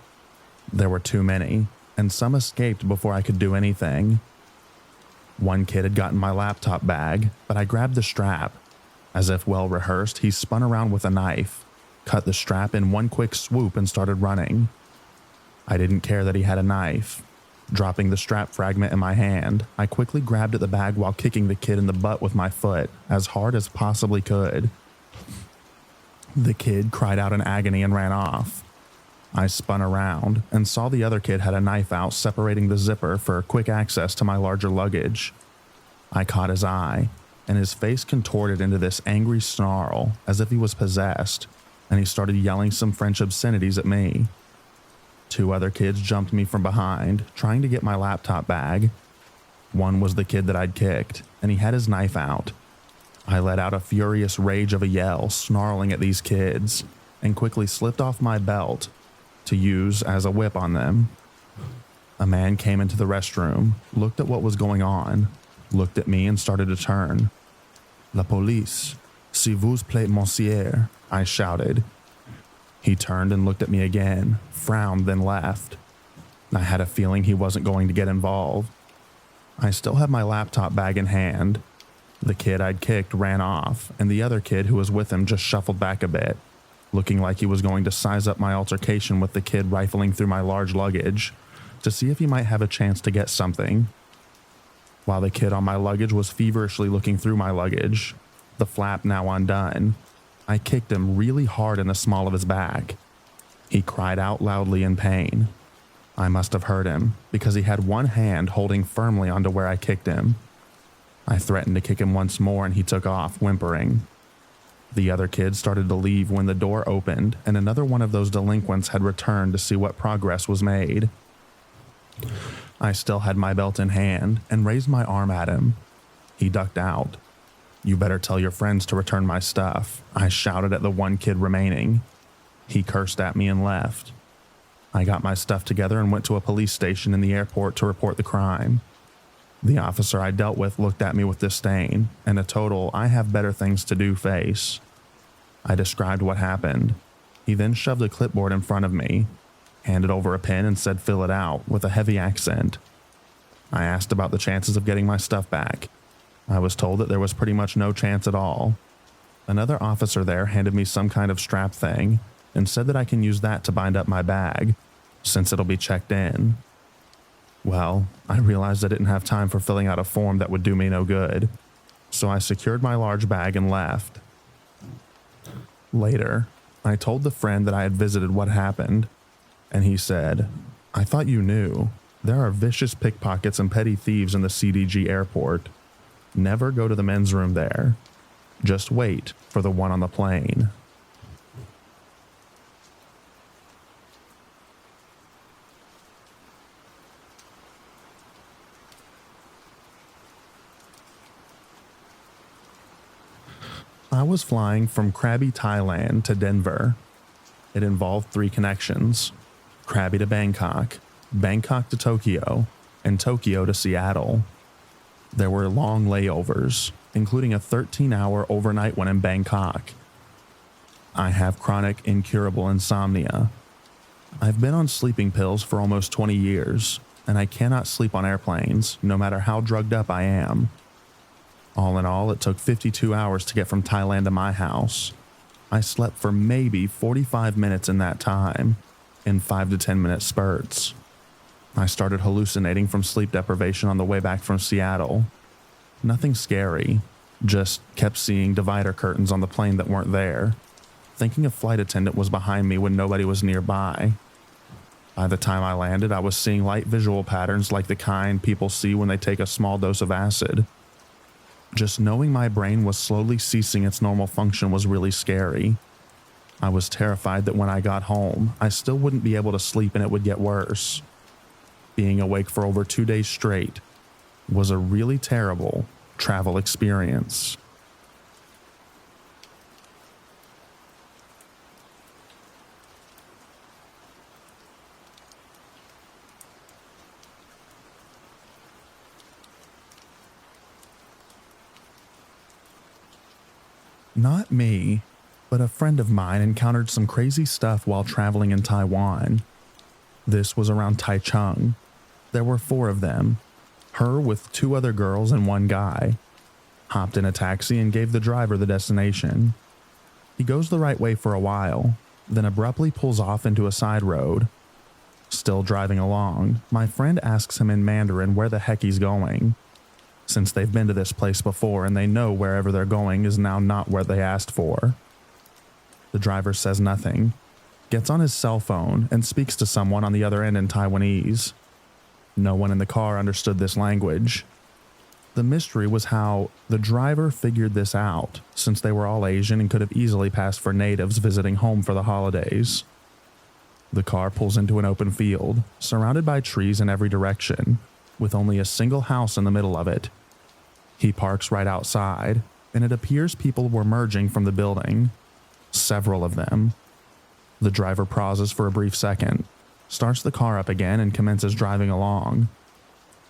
[SPEAKER 1] There were too many, and some escaped before I could do anything. One kid had gotten my laptop bag, but I grabbed the strap. As if well rehearsed, he spun around with a knife, cut the strap in one quick swoop, and started running. I didn't care that he had a knife. Dropping the strap fragment in my hand, I quickly grabbed at the bag while kicking the kid in the butt with my foot as hard as possibly could. The kid cried out in agony and ran off. I spun around and saw the other kid had a knife out separating the zipper for quick access to my larger luggage. I caught his eye, and his face contorted into this angry snarl as if he was possessed, and he started yelling some French obscenities at me. 2 other kids jumped me from behind, trying to get my laptop bag. One was the kid that I'd kicked, and he had his knife out. I let out a furious rage of a yell, snarling at these kids, and quickly slipped off my belt to use as a whip on them. A man came into the restroom, looked at what was going on, looked at me, and started to turn. "La police, s'il vous plaît, monsieur," I shouted. He turned and looked at me again, frowned, then left. I had a feeling he wasn't going to get involved. I still had my laptop bag in hand. The kid I'd kicked ran off, and the other kid who was with him just shuffled back a bit, looking like he was going to size up my altercation with the kid rifling through my large luggage to see if he might have a chance to get something. While the kid on my luggage was feverishly looking through my luggage, the flap now undone, I kicked him really hard in the small of his back. He cried out loudly in pain. I must have heard him, because he had one hand holding firmly onto where I kicked him. I threatened to kick him once more, and he took off, whimpering. The other kid started to leave when the door opened, and another one of those delinquents had returned to see what progress was made. I still had my belt in hand and raised my arm at him. He ducked out. "You better tell your friends to return my stuff," I shouted at the one kid remaining. He cursed at me and left. I got my stuff together and went to a police station in the airport to report the crime. The officer I dealt with looked at me with disdain and a total "I have better things to do" face. I described what happened. He then shoved a clipboard in front of me, handed over a pen, and said fill it out with a heavy accent. I asked about the chances of getting my stuff back. I was told that there was pretty much no chance at all. Another officer there handed me some kind of strap thing and said that I can use that to bind up my bag, since it'll be checked in. Well, I realized I didn't have time for filling out a form that would do me no good, so I secured my large bag and left. Later, I told the friend that I had visited what happened, and he said, "I thought you knew. There are vicious pickpockets and petty thieves in the CDG airport. Never go to the men's room there. Just wait for the one on the plane. I was flying from Krabi, Thailand to Denver. It involved 3 connections: Krabi to Bangkok, Bangkok to Tokyo, and Tokyo to Seattle. There were long layovers, including a 13-hour overnight one in Bangkok. I have chronic incurable insomnia. I've been on sleeping pills for almost 20 years, and I cannot sleep on airplanes, no matter how drugged up I am. All in all, it took 52 hours to get from Thailand to my house. I slept for maybe 45 minutes in that time, in 5 to 10 minute spurts. I started hallucinating from sleep deprivation on the way back from Seattle. Nothing scary, just kept seeing divider curtains on the plane that weren't there, thinking a flight attendant was behind me when nobody was nearby. By the time I landed, I was seeing light visual patterns like the kind people see when they take a small dose of acid. Just knowing my brain was slowly ceasing its normal function was really scary. I was terrified that when I got home, I still wouldn't be able to sleep and it would get worse. Being awake for over 2 days straight was a really terrible travel experience. Not me, but a friend of mine encountered some crazy stuff while traveling in Taiwan. This was around Taichung. There were 4 of them, her with 2 other girls and 1 guy. Hopped in a taxi and gave the driver the destination. He goes the right way for a while, then abruptly pulls off into a side road. Still driving along, my friend asks him in Mandarin where the heck he's going. Since they've been to this place before and they know wherever they're going is now not where they asked for. The driver says nothing, gets on his cell phone and speaks to someone on the other end in Taiwanese. No one in the car understood this language. The mystery was how the driver figured this out, since they were all Asian and could have easily passed for natives visiting home for the holidays. The car pulls into an open field, surrounded by trees in every direction, with only a single house in the middle of it. He parks right outside, and it appears people were merging from the building. Several of them. The driver pauses for a brief second, starts the car up again, and commences driving along.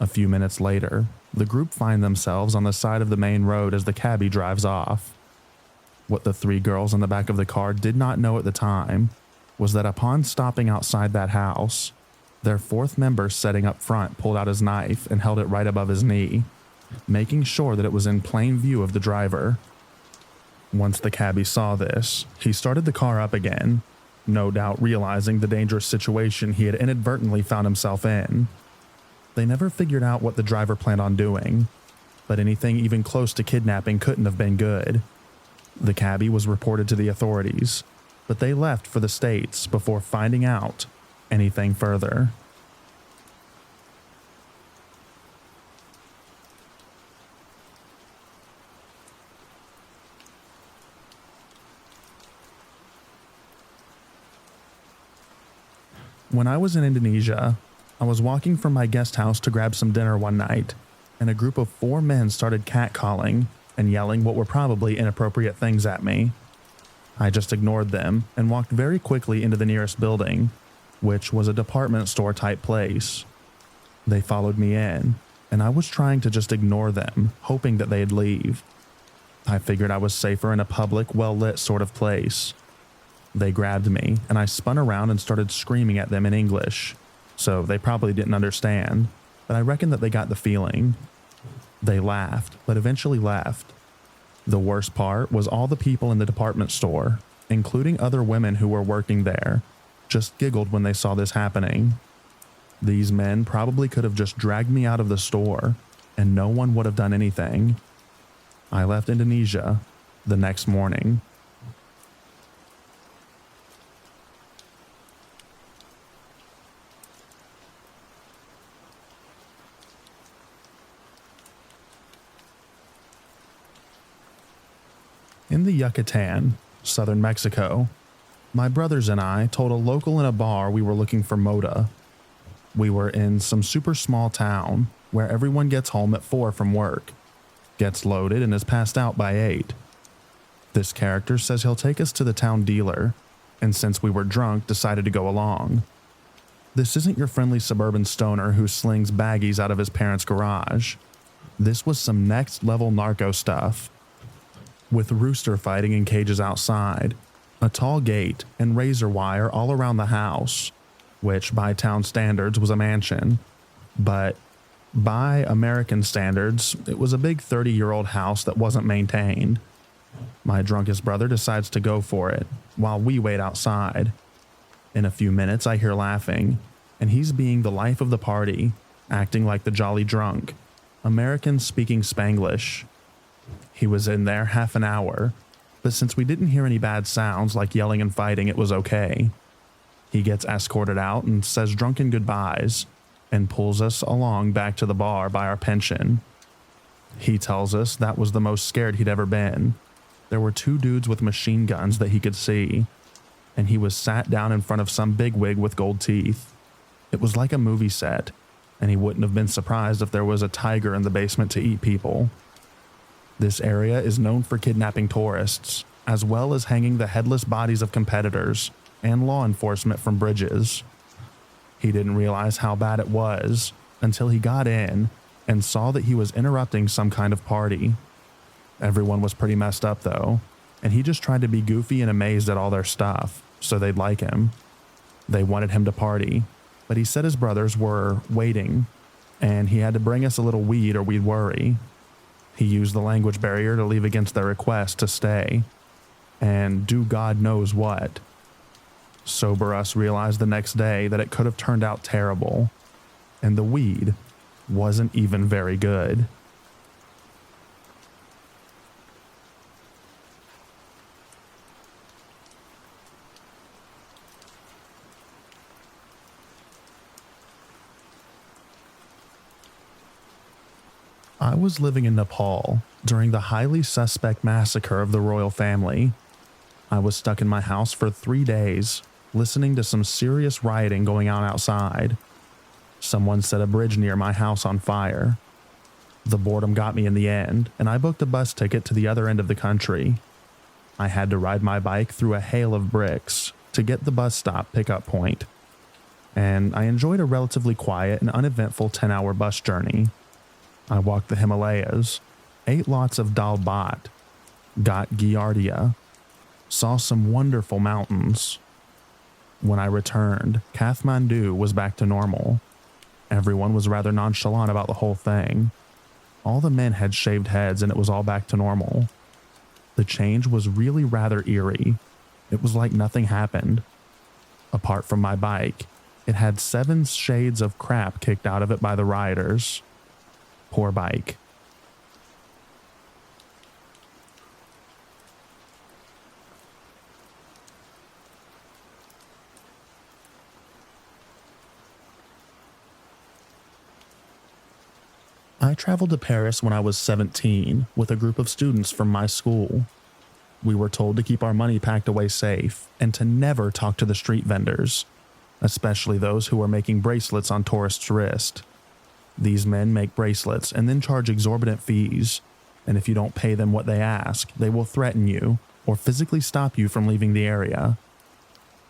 [SPEAKER 1] A few minutes later, the group find themselves on the side of the main road as the cabbie drives off. What the 3 girls in the back of the car did not know at the time was that upon stopping outside that house, their 4th member sitting up front pulled out his knife and held it right above his knee, making sure that it was in plain view of the driver. Once the cabbie saw this, he started the car up again, no doubt realizing the dangerous situation he had inadvertently found himself in. They never figured out what the driver planned on doing, but anything even close to kidnapping couldn't have been good. The cabbie was reported to the authorities, but they left for the States before finding out anything further. When I was in Indonesia, I was walking from my guest house to grab some dinner one night, and a group of 4 men started catcalling and yelling what were probably inappropriate things at me. I just ignored them and walked very quickly into the nearest building, which was a department store type place. They followed me in, and I was trying to just ignore them, hoping that they'd leave. I figured I was safer in a public, well-lit sort of place. They grabbed me, and I spun around and started screaming at them in English, so they probably didn't understand, but I reckon that they got the feeling. They laughed, but eventually left. The worst part was all the people in the department store, including other women who were working there, just giggled when they saw this happening. These men probably could have just dragged me out of the store, and no one would have done anything. I left Indonesia the next morning. Yucatan, southern Mexico. My brothers and I told a local in a bar we were looking for Moda. We were in some super small town where everyone gets home at 4 from work, gets loaded, and is passed out by 8. This character says he'll take us to the town dealer, and since we were drunk, decided to go along. This isn't your friendly suburban stoner who slings baggies out of his parents' garage. This was some next-level narco stuff. With rooster fighting in cages outside, a tall gate, and razor wire all around the house, which by town standards was a mansion, but by American standards, it was a big 30-year-old house that wasn't maintained. My drunkest brother decides to go for it, while we wait outside. In a few minutes, I hear laughing, and he's being the life of the party, acting like the jolly drunk, American speaking Spanglish. He was in there half an hour, but since we didn't hear any bad sounds like yelling and fighting, it was okay. He gets escorted out and says drunken goodbyes, and pulls us along back to the bar by our pension. He tells us that was the most scared he'd ever been. There were 2 dudes with machine guns that he could see, and he was sat down in front of some bigwig with gold teeth. It was like a movie set, and he wouldn't have been surprised if there was a tiger in the basement to eat people. This area is known for kidnapping tourists, as well as hanging the headless bodies of competitors and law enforcement from bridges. He didn't realize how bad it was until he got in and saw that he was interrupting some kind of party. Everyone was pretty messed up though, and he just tried to be goofy and amazed at all their stuff, so they'd like him. They wanted him to party, but he said his brothers were waiting, and he had to bring us a little weed or we'd worry. He used the language barrier to leave against their request to stay, and do God knows what. Sober us realized the next day that it could have turned out terrible, and the weed wasn't even very good. I was living in Nepal during the highly suspect massacre of the royal family. I was stuck in my house for 3 days, listening to some serious rioting going on outside. Someone set a bridge near my house on fire. The boredom got me in the end, and I booked a bus ticket to the other end of the country. I had to ride my bike through a hail of bricks to get the bus stop pickup point, and I enjoyed a relatively quiet and uneventful 10-hour bus journey. I walked the Himalayas, ate lots of dal bhat, got giardia, saw some wonderful mountains. When I returned, Kathmandu was back to normal. Everyone was rather nonchalant about the whole thing. All the men had shaved heads and it was all back to normal. The change was really rather eerie. It was like nothing happened. Apart from my bike, it had 7 shades of crap kicked out of it by the rioters. Poor bike. I traveled to Paris when I was 17 with a group of students from my school. We were told to keep our money packed away safe and to never talk to the street vendors, especially those who were making bracelets on tourists' wrists. These men make bracelets and then charge exorbitant fees, and if you don't pay them what they ask, they will threaten you or physically stop you from leaving the area.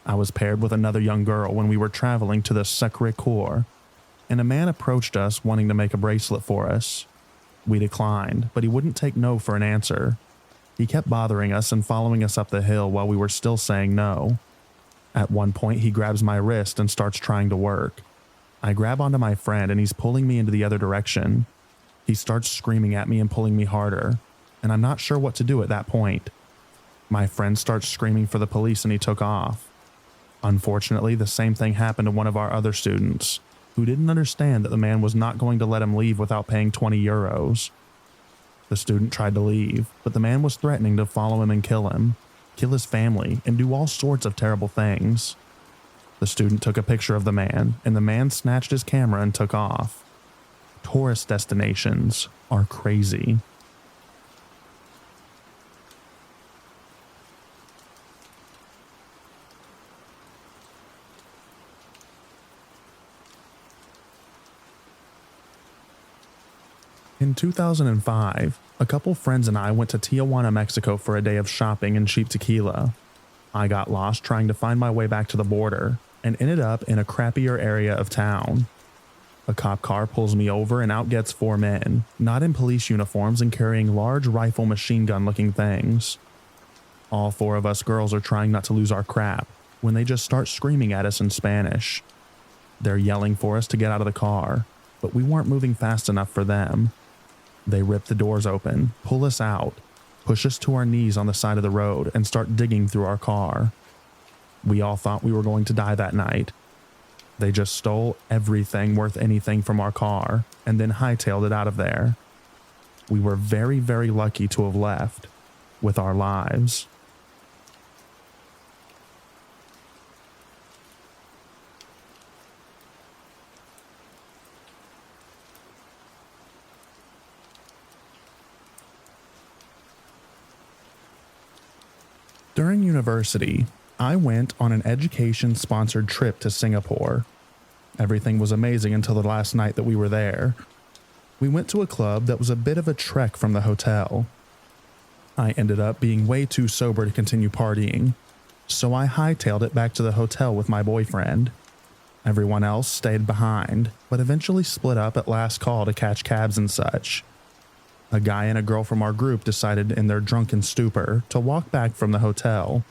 [SPEAKER 1] I was paired with another young girl when we were traveling to the Sacré-Cœur, and a man approached us wanting to make a bracelet for us. We declined, but he wouldn't take no for an answer. He kept bothering us and following us up the hill while we were still saying no. At one point, he grabs my wrist and starts trying to work. I grab onto my friend and he's pulling me into the other direction. He starts screaming at me and pulling me harder, and I'm not sure what to do at that point. My friend starts screaming for the police and he took off. Unfortunately, the same thing happened to one of our other students, who didn't understand that the man was not going to let him leave without paying 20 euros. The student tried to leave, but the man was threatening to follow him and kill his family, and do all sorts of terrible things. The student took a picture of the man, and the man snatched his camera and took off. Tourist destinations are crazy. In 2005, a couple friends and I went to Tijuana, Mexico for a day of shopping and cheap tequila. I got lost trying to find my way back to the border and ended up in a crappier area of town. A cop car pulls me over and out gets 4 men, not in police uniforms and carrying large rifle machine gun looking things. All 4 of us girls are trying not to lose our crap when they just start screaming at us in Spanish. They're yelling for us to get out of the car, but we weren't moving fast enough for them. They rip the doors open, pull us out, push us to our knees on the side of the road, and start digging through our car. We all thought we were going to die that night. They just stole everything worth anything from our car and then hightailed it out of there. We were very, very lucky to have left with our lives. During university, I went on an education-sponsored trip to Singapore. Everything was amazing until the last night that we were there. We went to a club that was a bit of a trek from the hotel. I ended up being way too sober to continue partying, so I hightailed it back to the hotel with my boyfriend. Everyone else stayed behind, but eventually split up at last call to catch cabs and such. A guy and a girl from our group decided in their drunken stupor to walk back from the hotel.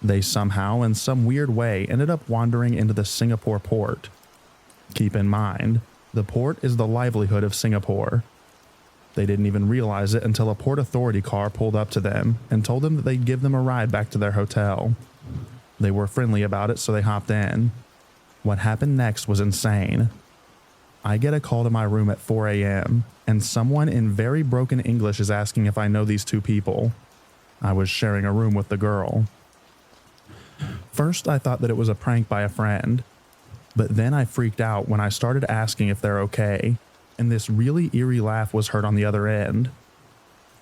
[SPEAKER 1] They somehow, in some weird way, ended up wandering into the Singapore port. Keep in mind, the port is the livelihood of Singapore. They didn't even realize it until a port authority car pulled up to them and told them that they'd give them a ride back to their hotel. They were friendly about it, so they hopped in. What happened next was insane. I get a call to my room at 4 a.m., and someone in very broken English is asking if I know these 2 people. I was sharing a room with the girl. First, I thought that it was a prank by a friend, but then I freaked out when I started asking if they're okay, and this really eerie laugh was heard on the other end.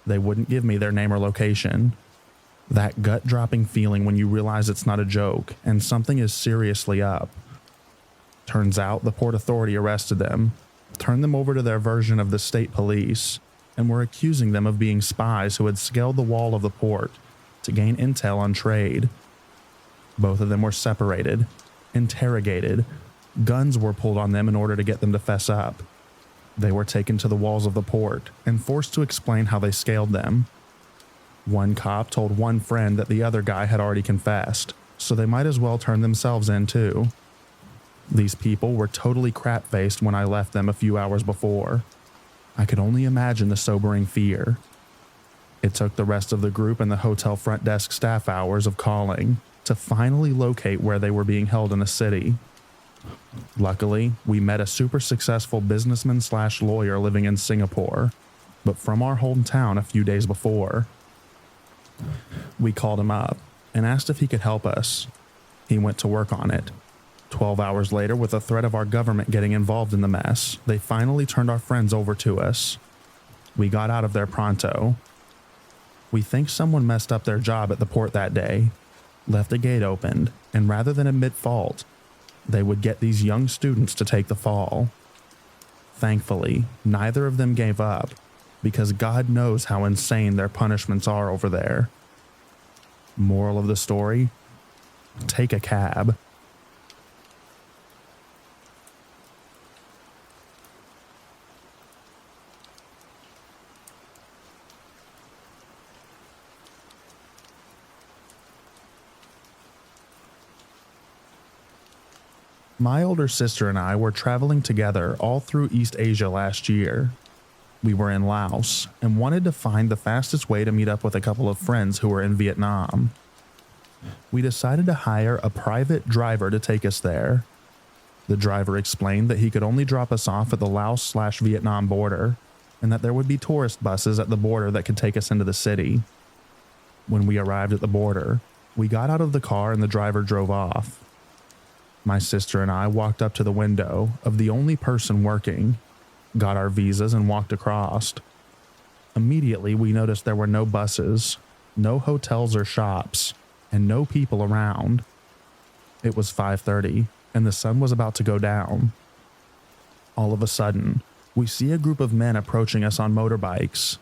[SPEAKER 1] They wouldn't give me their name or location. That gut-dropping feeling when you realize it's not a joke and something is seriously up. Turns out the port authority arrested them, turned them over to their version of the state police, and were accusing them of being spies who had scaled the wall of the port to gain intel on trade. Both of them were separated, interrogated, guns were pulled on them in order to get them to fess up. They were taken to the walls of the port and forced to explain how they scaled them. One cop told one friend that the other guy had already confessed, so they might as well turn themselves in too. These people were totally crap-faced when I left them a few hours before. I could only imagine the sobering fear. It took the rest of the group and the hotel front desk staff hours of calling to finally locate where they were being held in the city. Luckily, we met a super successful businessman/lawyer living in Singapore, but from our hometown a few days before. We called him up and asked if he could help us. He went to work on it. 12 hours later, with the threat of our government getting involved in the mess, they finally turned our friends over to us. We got out of there pronto. We think someone messed up their job at the port that day, left a gate opened, and rather than admit fault, they would get these young students to take the fall. Thankfully, neither of them gave up, because God knows how insane their punishments are over there. Moral of the story? Take a cab. My older sister and I were traveling together all through East Asia last year. We were in Laos and wanted to find the fastest way to meet up with a couple of friends who were in Vietnam. We decided to hire a private driver to take us there. The driver explained that he could only drop us off at the Laos/Vietnam border and that there would be tourist buses at the border that could take us into the city. When we arrived at the border, we got out of the car and the driver drove off. My sister and I walked up to the window of the only person working, got our visas, and walked across. Immediately, we noticed there were no buses, no hotels or shops, and no people around. It was 5:30, and the sun was about to go down. All of a sudden, We see a group of men approaching us on motorbikes.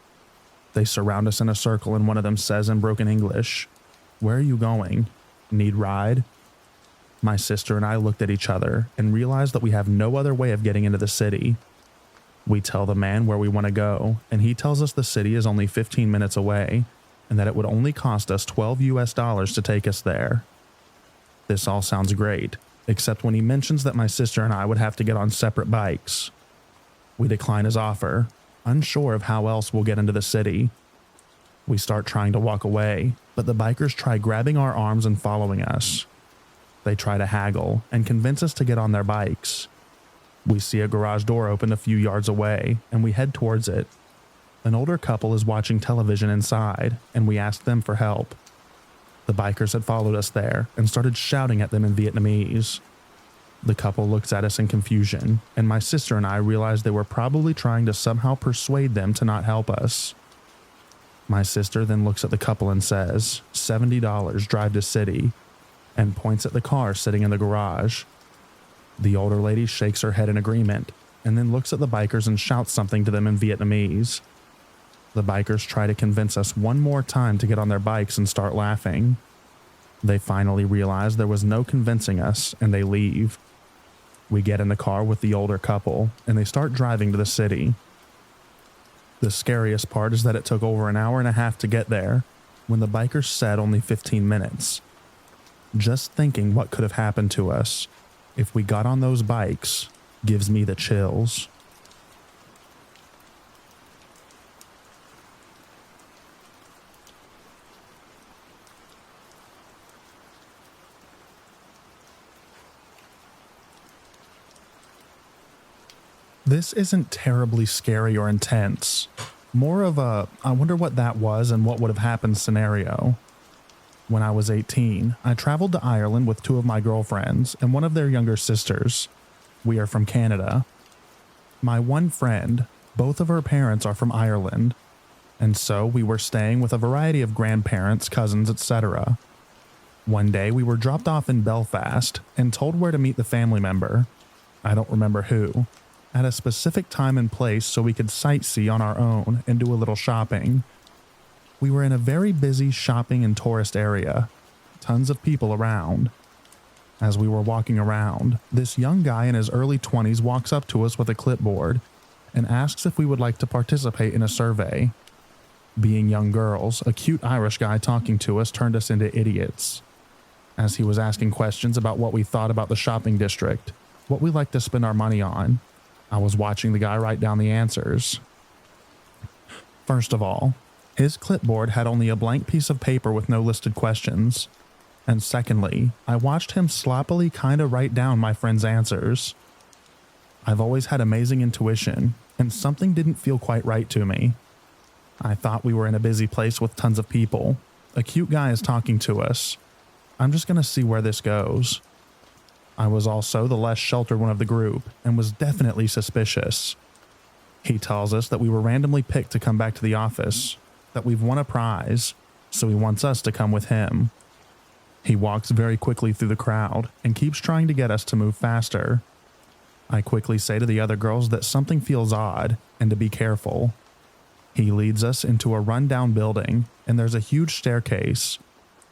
[SPEAKER 1] They surround us in a circle and one of them says in broken English, "Where are you going? Need ride?" My sister and I looked at each other and realized that we have no other way of getting into the city. We tell the man where we want to go, and he tells us the city is only 15 minutes away and that it would only cost us $12 to take us there. This all sounds great, except when he mentions that my sister and I would have to get on separate bikes. We decline his offer, unsure of how else we'll get into the city. We start trying to walk away, but the bikers try grabbing our arms and following us. They try to haggle and convince us to get on their bikes. We see a garage door open a few yards away, and we head towards it. An older couple is watching television inside, and we ask them for help. The bikers had followed us there and started shouting at them in Vietnamese. The couple looks at us in confusion, and my sister and I realize they were probably trying to somehow persuade them to not help us. My sister then looks at the couple and says, $70 drive to city, and points at the car sitting in the garage. The older lady shakes her head in agreement, and then looks at the bikers and shouts something to them in Vietnamese. The bikers try to convince us one more time to get on their bikes and start laughing. They finally realize there was no convincing us, and they leave. We get in the car with the older couple, and they start driving to the city. The scariest part is that it took over an hour and a half to get there, when the bikers said only 15 minutes. Just thinking what could have happened to us if we got on those bikes gives me the chills. This isn't terribly scary or intense. More of a, I wonder what that was and what would have happened scenario. When I was 18, I traveled to Ireland with two of my girlfriends and one of their younger sisters. We are from Canada. My one friend, both of her parents are from Ireland, and so we were staying with a variety of grandparents, cousins, etc. One day we were dropped off in Belfast and told where to meet the family member, I don't remember who, at a specific time and place so we could sightsee on our own and do a little shopping. We were in a very busy shopping and tourist area, tons of people around. As we were walking around, this young guy in his early 20s walks up to us with a clipboard and asks if we would like to participate in a survey. Being young girls, a cute Irish guy talking to us turned us into idiots. As he was asking questions about what we thought about the shopping district, what we like to spend our money on, I was watching the guy write down the answers. First of all, his clipboard had only a blank piece of paper with no listed questions. And secondly, I watched him sloppily kinda write down my friend's answers. I've always had amazing intuition, and something didn't feel quite right to me. I thought we were in a busy place with tons of people. A cute guy is talking to us. I'm just gonna see where this goes. I was also the less sheltered one of the group and was definitely suspicious. He tells us that we were randomly picked to come back to the office, that we've won a prize, so he wants us to come with him. He walks very quickly through the crowd and keeps trying to get us to move faster. I quickly say to the other girls that something feels odd and to be careful. He leads us into a rundown building, and there's a huge staircase.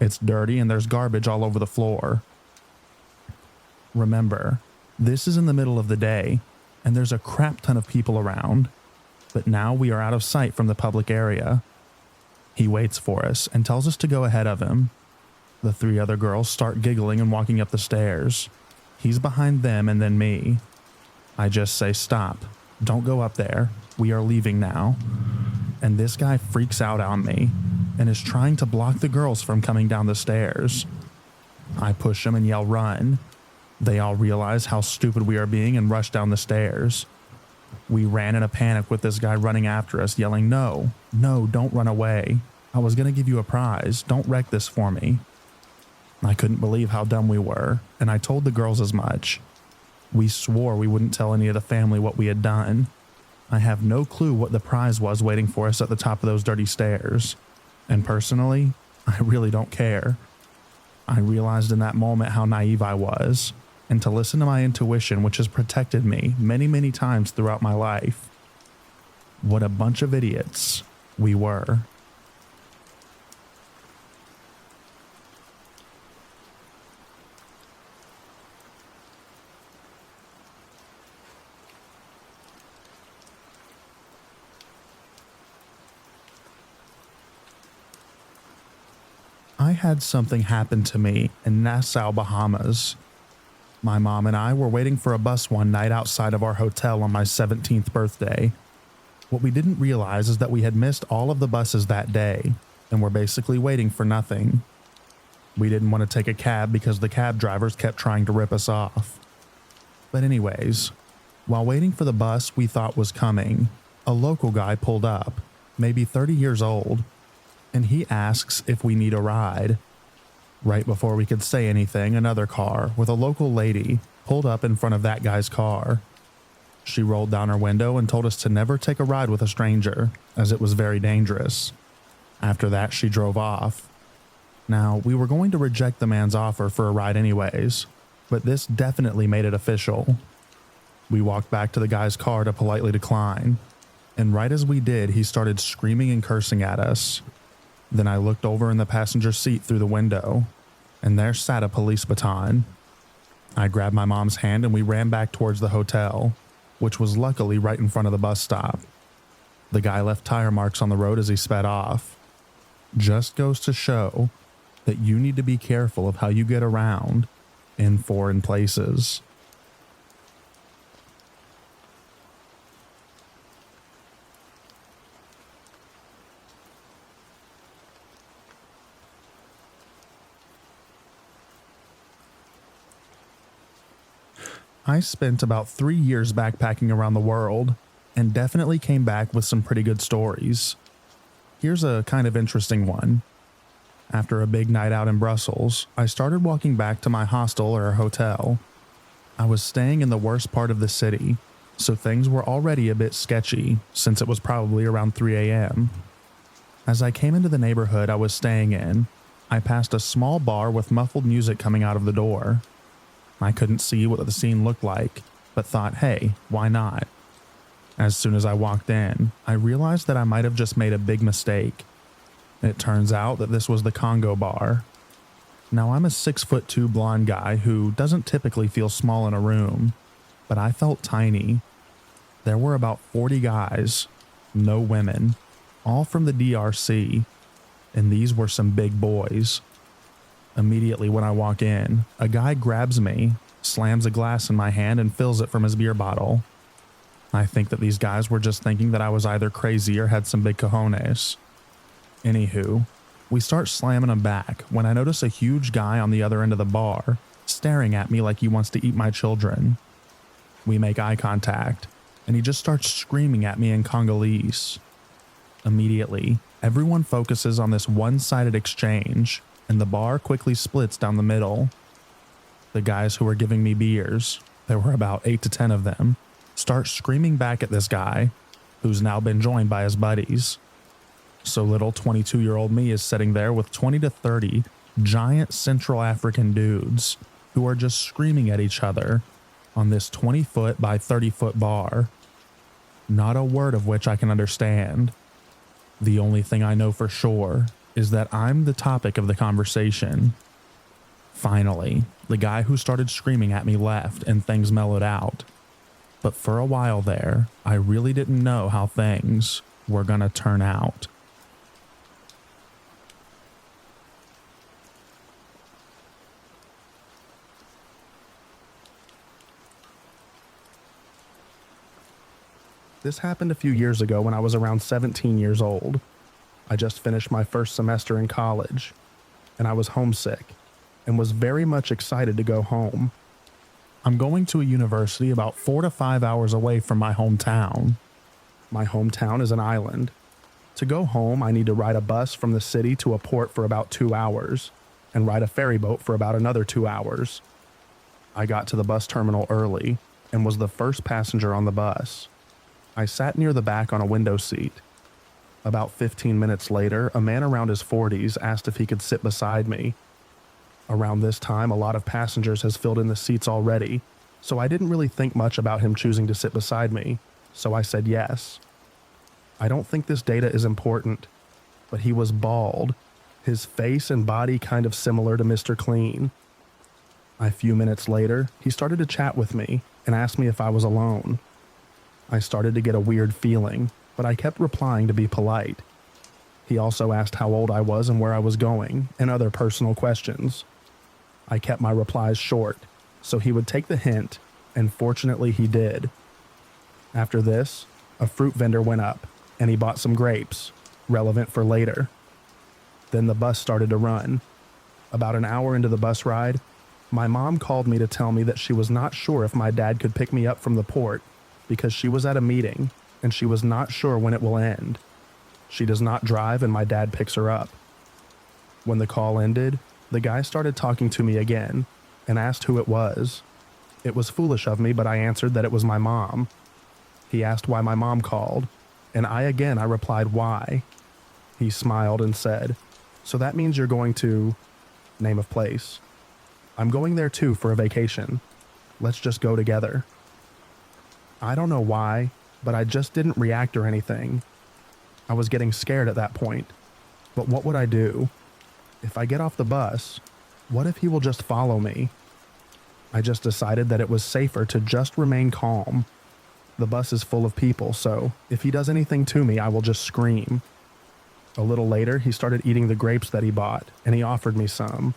[SPEAKER 1] It's dirty and there's garbage all over the floor. Remember, this is in the middle of the day, and there's a crap ton of people around, but now we are out of sight from the public area. He waits for us and tells us to go ahead of him. The three other girls start giggling and walking up the stairs. He's behind them and then me. I just say, "Stop, don't go up there, we are leaving now." And this guy freaks out on me and is trying to block the girls from coming down the stairs. I push him and yell, "Run." They all realize how stupid we are being and rush down the stairs. We ran in a panic with this guy running after us, yelling, "No, no, don't run away. I was going to give you a prize. Don't wreck this for me." I couldn't believe how dumb we were, and I told the girls as much. We swore we wouldn't tell any of the family what we had done. I have no clue what the prize was waiting for us at the top of those dirty stairs. And personally, I really don't care. I realized in that moment how naive I was. and to listen to my intuition, which has protected me many, many times throughout my life. What a bunch of idiots we were. I had something happen to me in Nassau, Bahamas. My mom and I were waiting for a bus one night outside of our hotel on my 17th birthday. What we didn't realize is that we had missed all of the buses that day and were basically waiting for nothing. We didn't want to take a cab because the cab drivers kept trying to rip us off. But anyways, while waiting for the bus we thought was coming, a local guy pulled up, maybe 30 years old, and he asks if we need a ride. Right before we could say anything, another car with a local lady pulled up in front of that guy's car. She rolled down her window and told us to never take a ride with a stranger, as it was very dangerous. After that, she drove off. Now, we were going to reject the man's offer for a ride anyways, but this definitely made it official. We walked back to the guy's car to politely decline, and right as we did, he started screaming and cursing at us. Then I looked over in the passenger seat through the window, and there sat a police baton. I grabbed my mom's hand and we ran back towards the hotel, which was luckily right in front of the bus stop. The guy left tire marks on the road as he sped off. Just goes to show that you need to be careful of how you get around in foreign places. I spent about 3 years backpacking around the world and definitely came back with some pretty good stories. Here's a kind of interesting one. After a big night out in Brussels, I started walking back to my hostel or hotel. I was staying in the worst part of the city, so things were already a bit sketchy since it was probably around 3 a.m. As I came into the neighborhood I was staying in, I passed a small bar with muffled music coming out of the door. I couldn't see what the scene looked like, but thought, hey, why not? As soon as I walked in, I realized that I might have just made a big mistake. It turns out that this was the Congo bar. Now, I'm a 6'2" blonde guy who doesn't typically feel small in a room, but I felt tiny. There were about 40 guys, no women, all from the DRC, and these were some big boys. Immediately when I walk in, a guy grabs me, slams a glass in my hand, and fills it from his beer bottle. I think that these guys were just thinking that I was either crazy or had some big cojones. Anywho, we start slamming them back when I notice a huge guy on the other end of the bar staring at me like he wants to eat my children. We make eye contact, and he just starts screaming at me in Congolese. Immediately, everyone focuses on this one-sided exchange, and the bar quickly splits down the middle. The guys who were giving me beers, there were about 8 to 10 of them, start screaming back at this guy, who's now been joined by his buddies. So little 22-year-old me is sitting there with 20 to 30 giant Central African dudes who are just screaming at each other on this 20-foot by 30-foot bar. Not a word of which I can understand. The only thing I know for sure is that I'm the topic of the conversation. Finally, the guy who started screaming at me left and things mellowed out. But for a while there, I really didn't know how things were gonna turn out. This happened a few years ago when I was around 17 years old. I just finished my first semester in college, and I was homesick and was very much excited to go home. I'm going to a university about 4 to 5 hours away from my hometown. My hometown is an island. To go home, I need to ride a bus from the city to a port for about 2 hours and ride a ferry boat for about another 2 hours. I got to the bus terminal early and was the first passenger on the bus. I sat near the back on a window seat. About 15 minutes later, a man around his 40s asked if he could sit beside me. Around this time, a lot of passengers has filled in the seats already, so I didn't really think much about him choosing to sit beside me, so I said yes. I don't think this data is important, but he was bald, his face and body kind of similar to Mr. Clean. A few minutes later, he started to chat with me and asked me if I was alone. I started to get a weird feeling, but I kept replying to be polite. He also asked how old I was and where I was going, and other personal questions. I kept my replies short, so he would take the hint, and fortunately he did. After this, a fruit vendor went up, and he bought some grapes, relevant for later. Then the bus started to run. About an hour into the bus ride, my mom called me to tell me that she was not sure if my dad could pick me up from the port because she was at a meeting and she was not sure when it will end. She does not drive and my dad picks her up. When the call ended, the guy started talking to me again and asked who it was. It was foolish of me, but I answered that it was my mom. He asked why my mom called, and I replied why. He smiled and said, "So that means you're going to..." name of place. "I'm going there too for a vacation. Let's just go together." I don't know why, but I just didn't react or anything. I was getting scared at that point. But what would I do? If I get off the bus, what if he will just follow me? I just decided that it was safer to just remain calm. The bus is full of people, so if he does anything to me, I will just scream. A little later, he started eating the grapes that he bought, and he offered me some.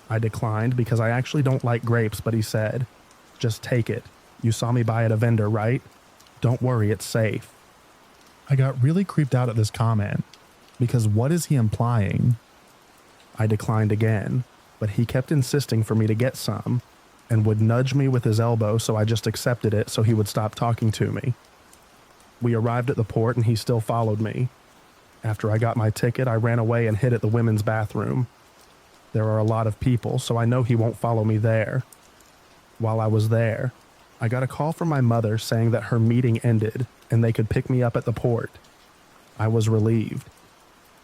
[SPEAKER 1] I declined because I actually don't like grapes, but he said, "Just take it. You saw me buy at a vendor, right? Don't worry, it's safe." I got really creeped out at this comment, because what is he implying? I declined again, but he kept insisting for me to get some, and would nudge me with his elbow, so I just accepted it so he would stop talking to me. We arrived at the port and he still followed me. After I got my ticket, I ran away and hid at the women's bathroom. There are a lot of people, so I know he won't follow me there. While I was there, I got a call from my mother saying that her meeting ended and they could pick me up at the port. I was relieved.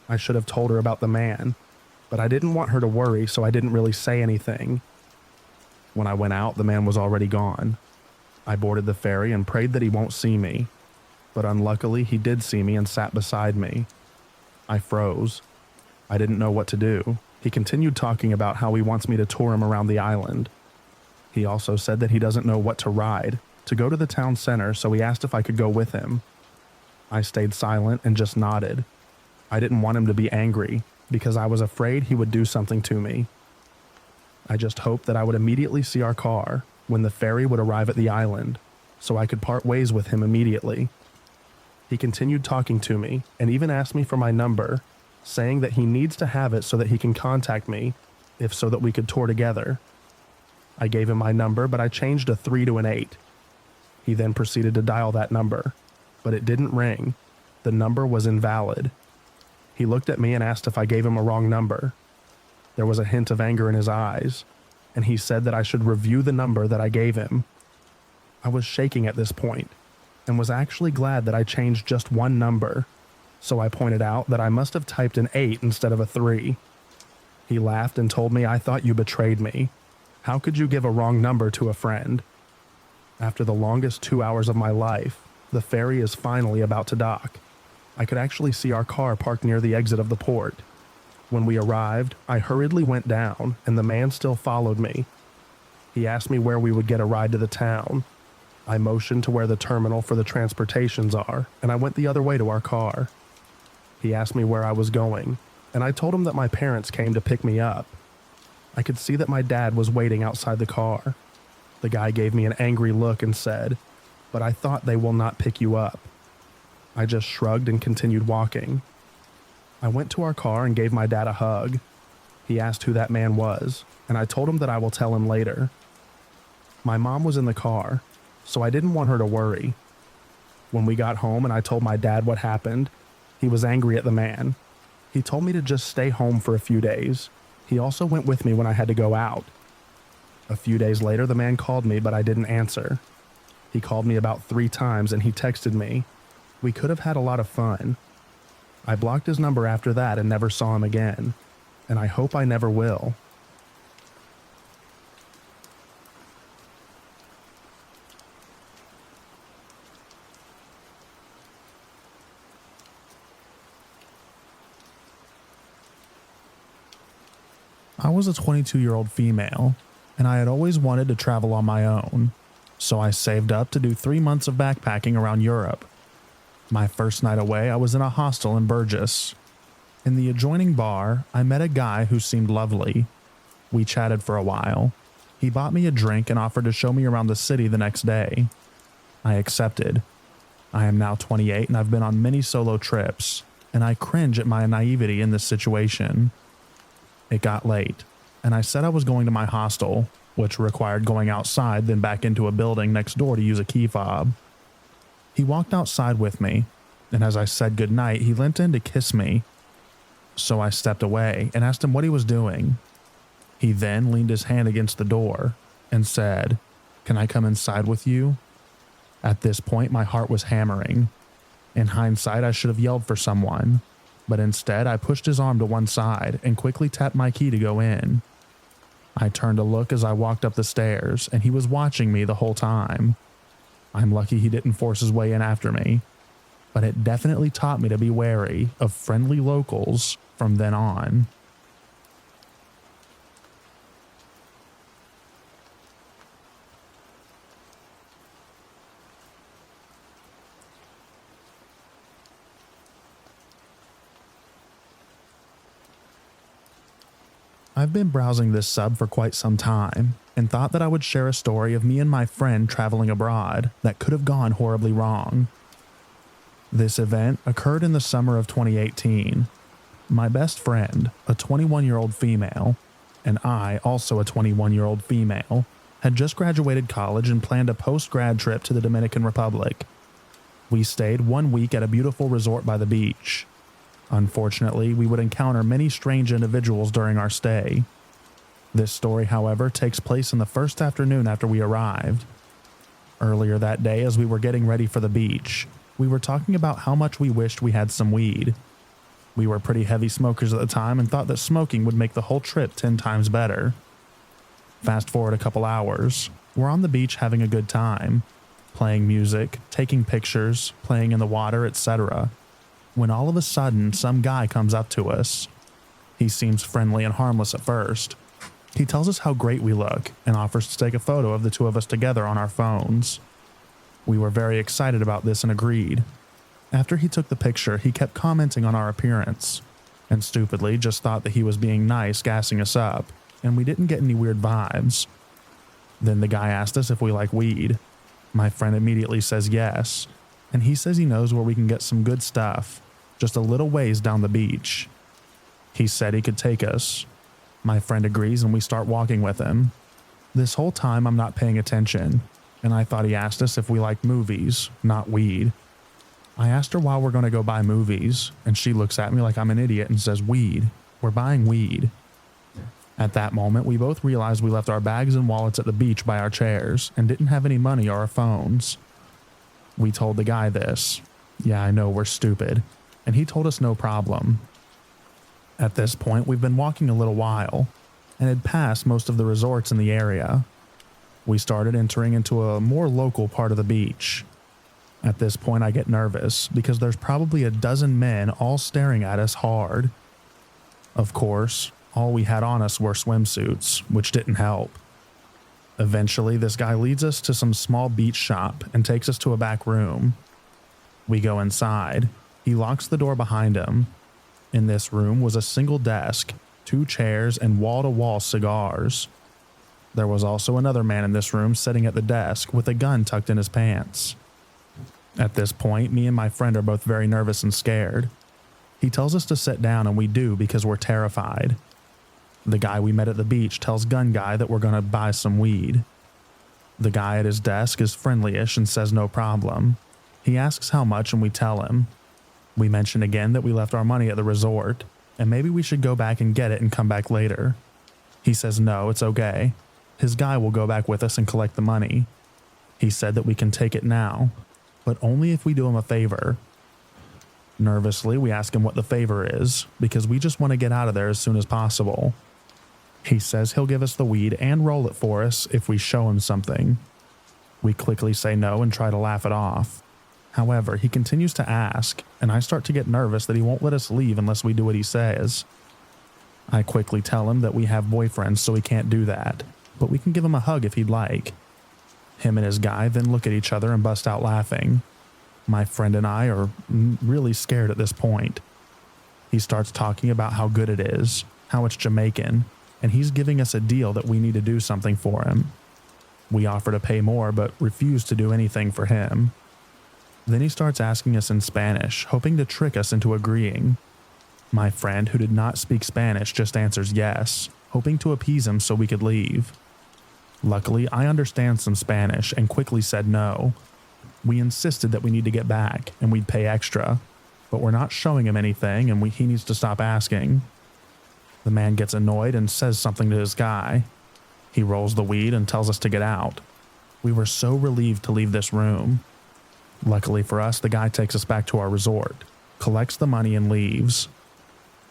[SPEAKER 1] I should have told her about the man, but I didn't want her to worry, so I didn't really say anything. When I went out, the man was already gone. I boarded the ferry and prayed that he won't see me, but unluckily he did see me and sat beside me. I froze. I didn't know what to do. He continued talking about how he wants me to tour him around the island. He also said that he doesn't know what to ride, to go to the town center, so he asked if I could go with him. I stayed silent and just nodded. I didn't want him to be angry, because I was afraid he would do something to me. I just hoped that I would immediately see our car when the ferry would arrive at the island, so I could part ways with him immediately. He continued talking to me and even asked me for my number, saying that he needs to have it so that he can contact me, if so that we could tour together. I gave him my number, but I changed a 3 to an 8. He then proceeded to dial that number, but it didn't ring. The number was invalid. He looked at me and asked if I gave him a wrong number. There was a hint of anger in his eyes, and he said that I should review the number that I gave him. I was shaking at this point, and was actually glad that I changed just one number, so I pointed out that I must have typed an 8 instead of a 3. He laughed and told me, "I thought you betrayed me. How could you give a wrong number to a friend?" After the longest 2 hours of my life, the ferry is finally about to dock. I could actually see our car parked near the exit of the port. When we arrived, I hurriedly went down, and the man still followed me. He asked me where we would get a ride to the town. I motioned to where the terminal for the transportations are, and I went the other way to our car. He asked me where I was going, and I told him that my parents came to pick me up. I could see that my dad was waiting outside the car. The guy gave me an angry look and said, "But I thought they will not pick you up." I just shrugged and continued walking. I went to our car and gave my dad a hug. He asked who that man was, and I told him that I will tell him later. My mom was in the car, so I didn't want her to worry. When we got home and I told my dad what happened, he was angry at the man. He told me to just stay home for a few days. He also went with me when I had to go out. A few days later, the man called me, but I didn't answer. He called me about 3 times and he texted me. We could have had a lot of fun. I blocked his number after that and never saw him again, and I hope I never will. I was a 22-year-old female, and I had always wanted to travel on my own, so I saved up to do 3 months of backpacking around Europe. My first night away, I was in a hostel in Burgess. In the adjoining bar, I met a guy who seemed lovely. We chatted for a while. He bought me a drink and offered to show me around the city the next day. I accepted. I am now 28 and I've been on many solo trips, and I cringe at my naivety in this situation. It got late, and I said I was going to my hostel, which required going outside then back into a building next door to use a key fob. He walked outside with me, and as I said goodnight, he leant in to kiss me. So I stepped away and asked him what he was doing. He then leaned his hand against the door and said, "Can I come inside with you?" At this point, my heart was hammering. In hindsight, I should have yelled for someone, but instead I pushed his arm to one side and quickly tapped my key to go in. I turned to look as I walked up the stairs, and he was watching me the whole time. I'm lucky he didn't force his way in after me, but it definitely taught me to be wary of friendly locals from then on. I've been browsing this sub for quite some time and thought that I would share a story of me and my friend traveling abroad that could have gone horribly wrong. This event occurred in the summer of 2018. My best friend, a 21-year-old female, and I, also a 21-year-old female, had just graduated college and planned a post-grad trip to the Dominican Republic. We stayed 1 week at a beautiful resort by the beach. Unfortunately, we would encounter many strange individuals during our stay. This story, however, takes place in the first afternoon after we arrived. Earlier that day, as we were getting ready for the beach, we were talking about how much we wished we had some weed. We were pretty heavy smokers at the time and thought that smoking would make the whole trip 10 times better. Fast forward a couple hours, we're on the beach having a good time, playing music, taking pictures, playing in the water, etc., when all of a sudden some guy comes up to us. He seems friendly and harmless at first. He tells us how great we look and offers to take a photo of the two of us together on our phones. We were very excited about this and agreed. After he took the picture, he kept commenting on our appearance, and stupidly just thought that he was being nice, gassing us up, and we didn't get any weird vibes. Then the guy asked us if we like weed. My friend immediately says yes, and he says he knows where we can get some good stuff, just a little ways down the beach. He said he could take us. My friend agrees and we start walking with him. This whole time I'm not paying attention, and I thought he asked us if we like movies, not weed. I asked her why we're going to go buy movies, and she looks at me like I'm an idiot and says, "Weed. We're buying weed." At that moment, we both realized we left our bags and wallets at the beach by our chairs and didn't have any money or our phones. We told the guy this. Yeah, I know, we're stupid. And he told us no problem. At this point, we've been walking a little while and had passed most of the resorts in the area. We started entering into a more local part of the beach. At this point, I get nervous because there's probably a dozen men all staring at us hard. Of course, all we had on us were swimsuits, which didn't help. Eventually, this guy leads us to some small beach shop and takes us to a back room. We go inside. He locks the door behind him. In this room was a single desk, 2 chairs, and wall-to-wall cigars. There was also another man in this room sitting at the desk with a gun tucked in his pants. At this point, me and my friend are both very nervous and scared. He tells us to sit down, and we do because we're terrified. The guy we met at the beach tells Gun Guy that we're going to buy some weed. The guy at his desk is friendly-ish and says no problem. He asks how much and we tell him. We mention again that we left our money at the resort and maybe we should go back and get it and come back later. He says no, it's okay. His guy will go back with us and collect the money. He said that we can take it now, but only if we do him a favor. Nervously, we ask him what the favor is because we just want to get out of there as soon as possible. He says he'll give us the weed and roll it for us if we show him something. We quickly say no and try to laugh it off. However, he continues to ask, and I start to get nervous that he won't let us leave unless we do what he says. I quickly tell him that we have boyfriends, so we can't do that, but we can give him a hug if he'd like. Him and his guy then look at each other and bust out laughing. My friend and I are really scared at this point. He starts talking about how good it is, how it's Jamaican, and he's giving us a deal that we need to do something for him. We offer to pay more, but refuse to do anything for him. Then he starts asking us in Spanish, hoping to trick us into agreeing. My friend, who did not speak Spanish, just answers yes, hoping to appease him so we could leave. Luckily, I understand some Spanish and quickly said no. We insisted that we need to get back and we'd pay extra, but we're not showing him anything and he needs to stop asking. The man gets annoyed and says something to his guy. He rolls the weed and tells us to get out. We were so relieved to leave this room. Luckily for us, the guy takes us back to our resort, collects the money and leaves.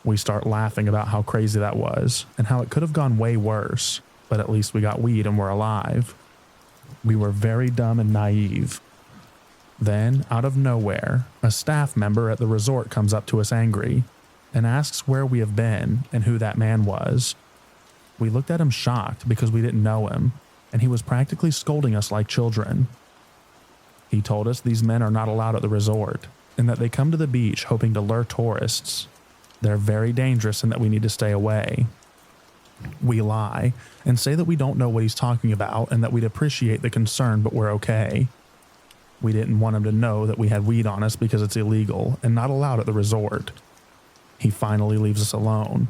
[SPEAKER 1] We start laughing about how crazy that was and how it could have gone way worse, but at least we got weed and we're alive. We were very dumb and naive. Then, out of nowhere, a staff member at the resort comes up to us angry and asks where we have been and who that man was. We looked at him shocked because we didn't know him, and he was practically scolding us like children. He told us these men are not allowed at the resort and that they come to the beach hoping to lure tourists. They're very dangerous and that we need to stay away. We lie and say that we don't know what he's talking about and that we'd appreciate the concern, but we're okay. We didn't want him to know that we had weed on us because it's illegal and not allowed at the resort. He finally leaves us alone,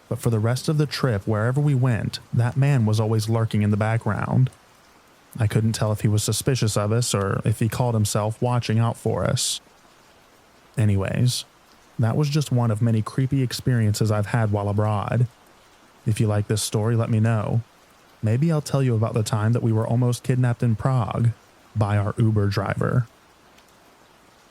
[SPEAKER 1] but for the rest of the trip, wherever we went, that man was always lurking in the background. I couldn't tell if he was suspicious of us or if he called himself watching out for us. Anyways, that was just one of many creepy experiences I've had while abroad. If you like this story, let me know. Maybe I'll tell you about the time that we were almost kidnapped in Prague by our Uber driver.